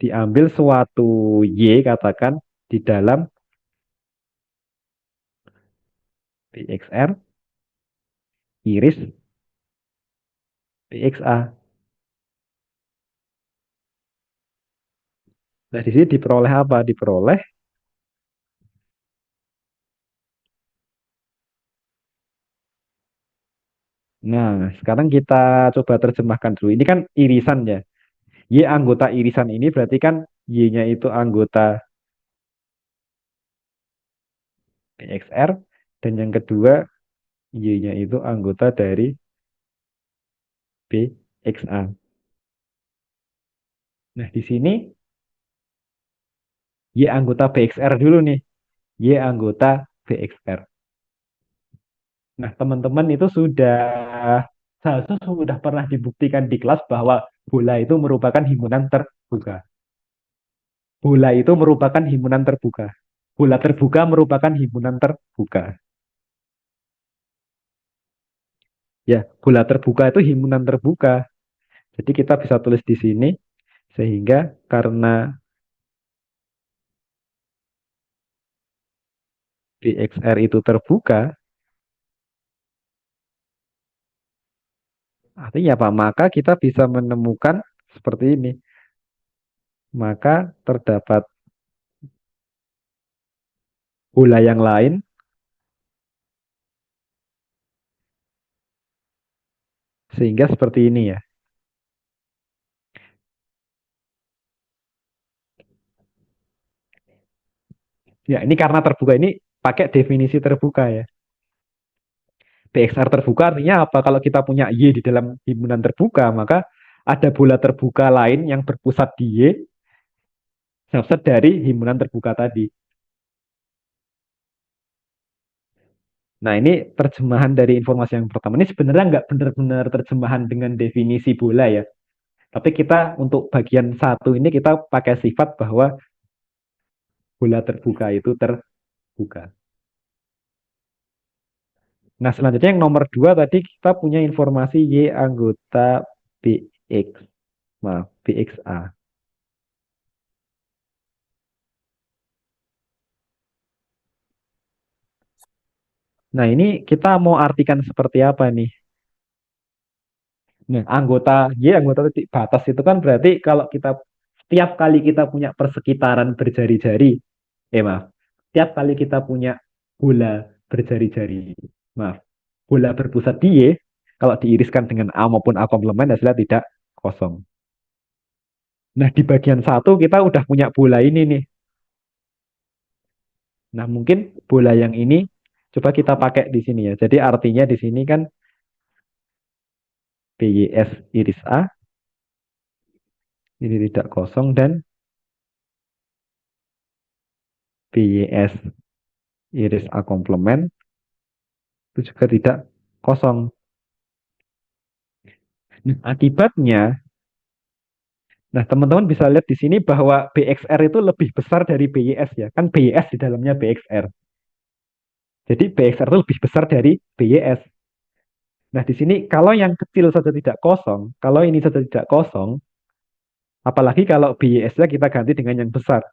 diambil suatu Y katakan di dalam BXR iris BXA. Nah, di sini diperoleh apa? Diperoleh. Nah, sekarang kita coba terjemahkan dulu. Ini kan irisan ya. Y anggota irisan ini berarti kan Y-nya itu anggota BXR dan yang kedua Y-nya itu anggota dari BXA. Nah, di sini Y anggota BXR dulu nih. Y anggota BXR. Nah, teman-teman itu seharusnya sudah pernah dibuktikan di kelas bahwa bola itu merupakan himpunan terbuka. Bola itu merupakan himpunan terbuka. Bola terbuka merupakan himpunan terbuka. Ya, bola terbuka itu himpunan terbuka. Jadi kita bisa tulis di sini sehingga karena BXR itu terbuka, artinya apa? Maka kita bisa menemukan seperti ini. Maka terdapat bola yang lain sehingga seperti ini ya. Ya, ini karena terbuka ini pakai definisi terbuka ya. BXR terbuka artinya apa? Kalau kita punya Y di dalam himpunan terbuka, maka ada bola terbuka lain yang berpusat di Y, subset dari himpunan terbuka tadi. Nah, ini terjemahan dari informasi yang pertama. Ini sebenarnya nggak benar-benar terjemahan dengan definisi bola ya. Tapi kita untuk bagian satu ini kita pakai sifat bahwa bola terbuka itu terbuka. Nah, selanjutnya yang nomor dua tadi kita punya informasi Y anggota BX, maaf, BXA. Nah, ini kita mau artikan seperti apa nih? Nah, anggota titik batas itu kan berarti kalau kita setiap kali kita punya persekitaran berjari-jari, maaf, setiap kali kita punya bola berjari-jari, maaf, bola berpusat di Y, kalau diiriskan dengan A maupun A komplement hasilnya tidak kosong. Nah, di bagian satu kita udah punya bola ini nih. Nah, mungkin bola yang ini coba kita pakai di sini ya. Jadi artinya di sini kan BYS iris A ini tidak kosong dan BYS iris A komplement itu juga tidak kosong. Nah, akibatnya, nah teman-teman bisa lihat di sini bahwa BXR itu lebih besar dari BYS ya. Kan BYS di dalamnya BXR. Jadi BXR itu lebih besar dari BYS. Nah, di sini kalau yang kecil saja tidak kosong, kalau ini saja tidak kosong, apalagi kalau BYS-nya kita ganti dengan yang besar,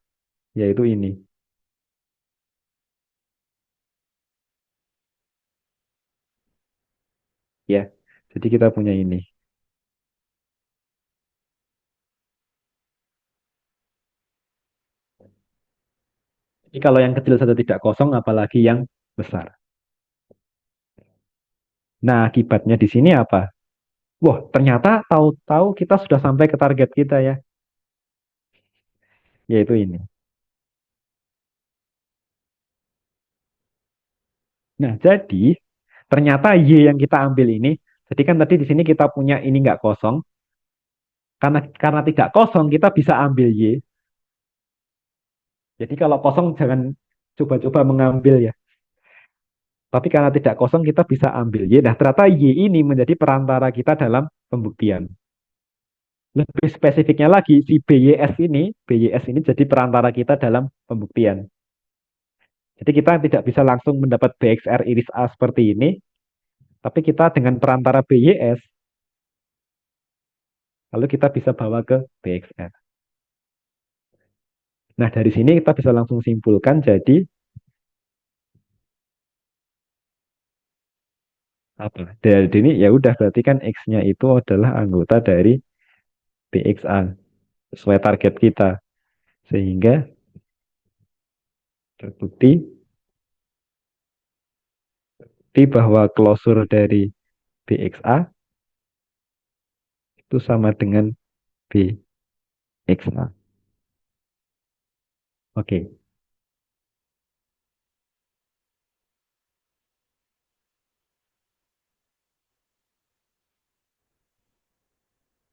yaitu ini. Ya, jadi kita punya ini. Jadi kalau yang kecil saja tidak kosong, apalagi yang besar. Nah, akibatnya di sini apa? Wah, ternyata tahu-tahu kita sudah sampai ke target kita ya, yaitu ini. Nah, jadi ternyata Y yang kita ambil ini, jadi kan tadi di sini kita punya ini nggak kosong, karena tidak kosong kita bisa ambil Y. Jadi kalau kosong jangan coba-coba mengambil ya. Tapi karena tidak kosong kita bisa ambil Y. Nah, ternyata Y ini menjadi perantara kita dalam pembuktian. Lebih spesifiknya lagi, si BYS ini jadi perantara kita dalam pembuktian. Jadi kita tidak bisa langsung mendapat BXR iris A seperti ini, tapi kita dengan perantara BYS, lalu kita bisa bawa ke BXR. Nah, dari sini kita bisa langsung simpulkan, jadi apa? Dari ini ya udah berarti kan X-nya itu adalah anggota dari BXA sesuai target kita. Sehingga terbukti bahwa klosur dari BXA itu sama dengan BXA. Oke.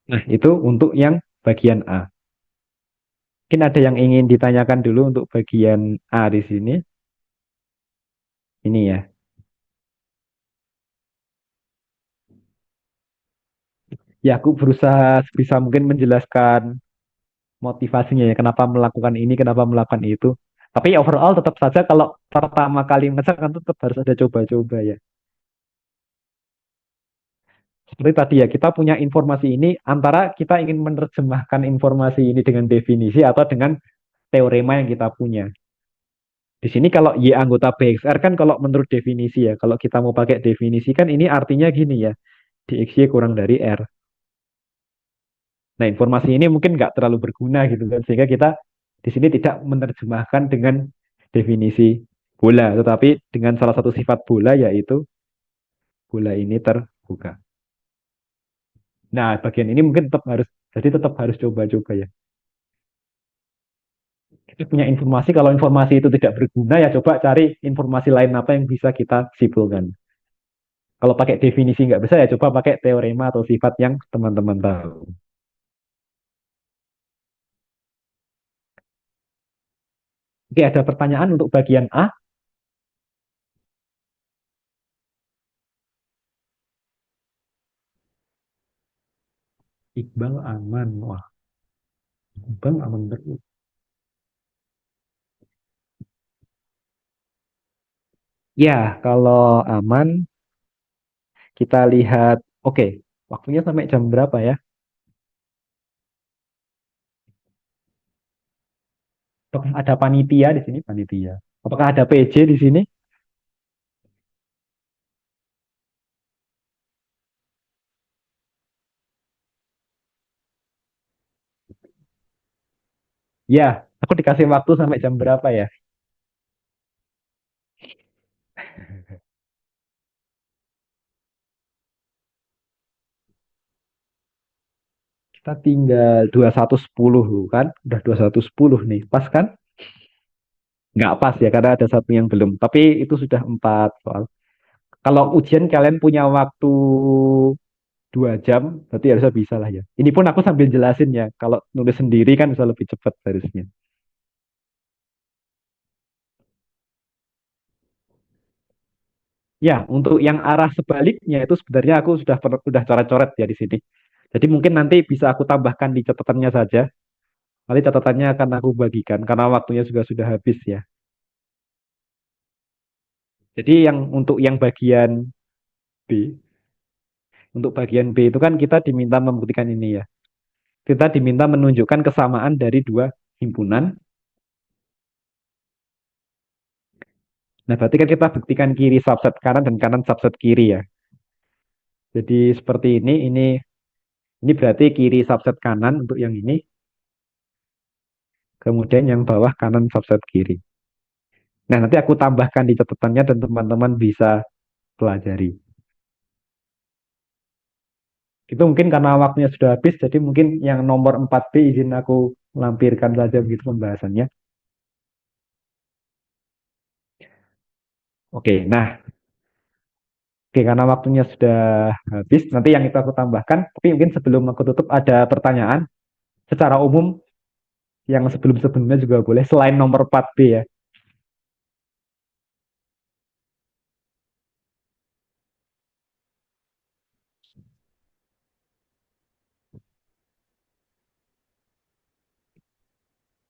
Nah, itu untuk yang bagian A. Mungkin ada yang ingin ditanyakan dulu untuk bagian A di sini. Ini ya. Ya, aku berusaha sebisa mungkin menjelaskan motivasinya ya, kenapa melakukan ini, kenapa melakukan itu. Tapi overall tetap saja kalau pertama kali ngecek kan tetap harus ada coba-coba ya. Seperti tadi ya, kita punya informasi ini antara kita ingin menerjemahkan informasi ini dengan definisi atau dengan teorema yang kita punya. Di sini kalau Y anggota BXR kan kalau menurut definisi ya, kalau kita mau pakai definisi kan ini artinya gini ya, DXY kurang dari R. Nah, informasi ini mungkin nggak terlalu berguna gitu kan, sehingga kita di sini tidak menerjemahkan dengan definisi bola, tetapi dengan salah satu sifat bola yaitu bola ini terbuka. Nah, bagian ini mungkin tetap harus, jadi tetap harus coba-coba ya. Kita punya informasi, kalau informasi itu tidak berguna ya coba cari informasi lain apa yang bisa kita simpulkan. Kalau pakai definisi nggak bisa ya coba pakai teorema atau sifat yang teman-teman tahu. Oke, ada pertanyaan untuk bagian A. Iqbal aman. Wah, Iqbal aman terus. Ya, kalau aman, kita lihat, oke, waktunya sampai jam berapa ya? Apakah ada panitia di sini? Panitia. Apakah ada PJ di sini? Ya, aku dikasih waktu sampai jam berapa ya? Kita tinggal 21.10 kan? Udah 21.10 nih. Pas kan? Nggak pas ya, karena ada satu yang belum. Tapi itu sudah 4 soal. Kalau ujian kalian punya waktu 2 jam, berarti harusnya bisa lah ya. Ini pun aku sambil jelasin ya. Kalau nulis sendiri kan bisa lebih cepat harusnya. Ya, untuk yang arah sebaliknya itu sebenarnya aku sudah coret-coret ya di sini. Jadi mungkin nanti bisa aku tambahkan di catatannya saja. Nanti catatannya akan aku bagikan karena waktunya juga sudah habis ya. Jadi yang untuk yang bagian B, untuk bagian B itu kan kita diminta membuktikan ini ya. Kita diminta menunjukkan kesamaan dari dua himpunan. Nah, berarti kan kita buktikan kiri subset kanan dan kanan subset kiri ya. Jadi seperti ini berarti kiri subset kanan untuk yang ini, kemudian yang bawah kanan subset kiri. Nah, nanti aku tambahkan di catatannya dan teman-teman bisa pelajari. Itu mungkin karena waktunya sudah habis, jadi mungkin yang nomor 4B izin aku lampirkan saja begitu pembahasannya. Oke, nah, oke, karena waktunya sudah habis, nanti yang itu aku tambahkan, tapi mungkin sebelum aku tutup ada pertanyaan secara umum yang sebelum-sebelumnya juga boleh, selain nomor 4B ya.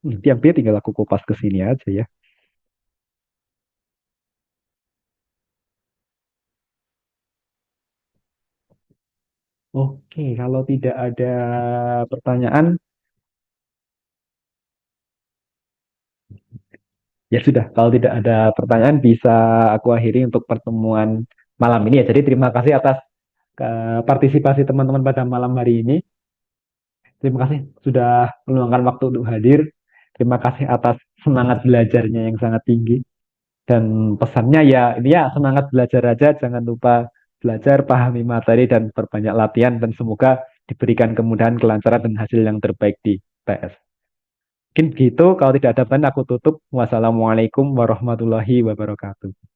Nanti yang B tinggal aku kupas ke sini aja ya. Oke, kalau tidak ada pertanyaan, ya sudah. Kalau tidak ada pertanyaan, bisa aku akhiri untuk pertemuan malam ini ya. Jadi terima kasih atas partisipasi teman-teman pada malam hari ini. Terima kasih sudah meluangkan waktu untuk hadir. Terima kasih atas semangat belajarnya yang sangat tinggi. Dan pesannya ya, ini ya semangat belajar aja. Jangan lupa belajar, pahami materi, dan perbanyak latihan. Dan semoga diberikan kemudahan, kelancaran, dan hasil yang terbaik di PS. Mungkin gitu, kalau tidak ada pertanyaan aku tutup. Wassalamualaikum warahmatullahi wabarakatuh.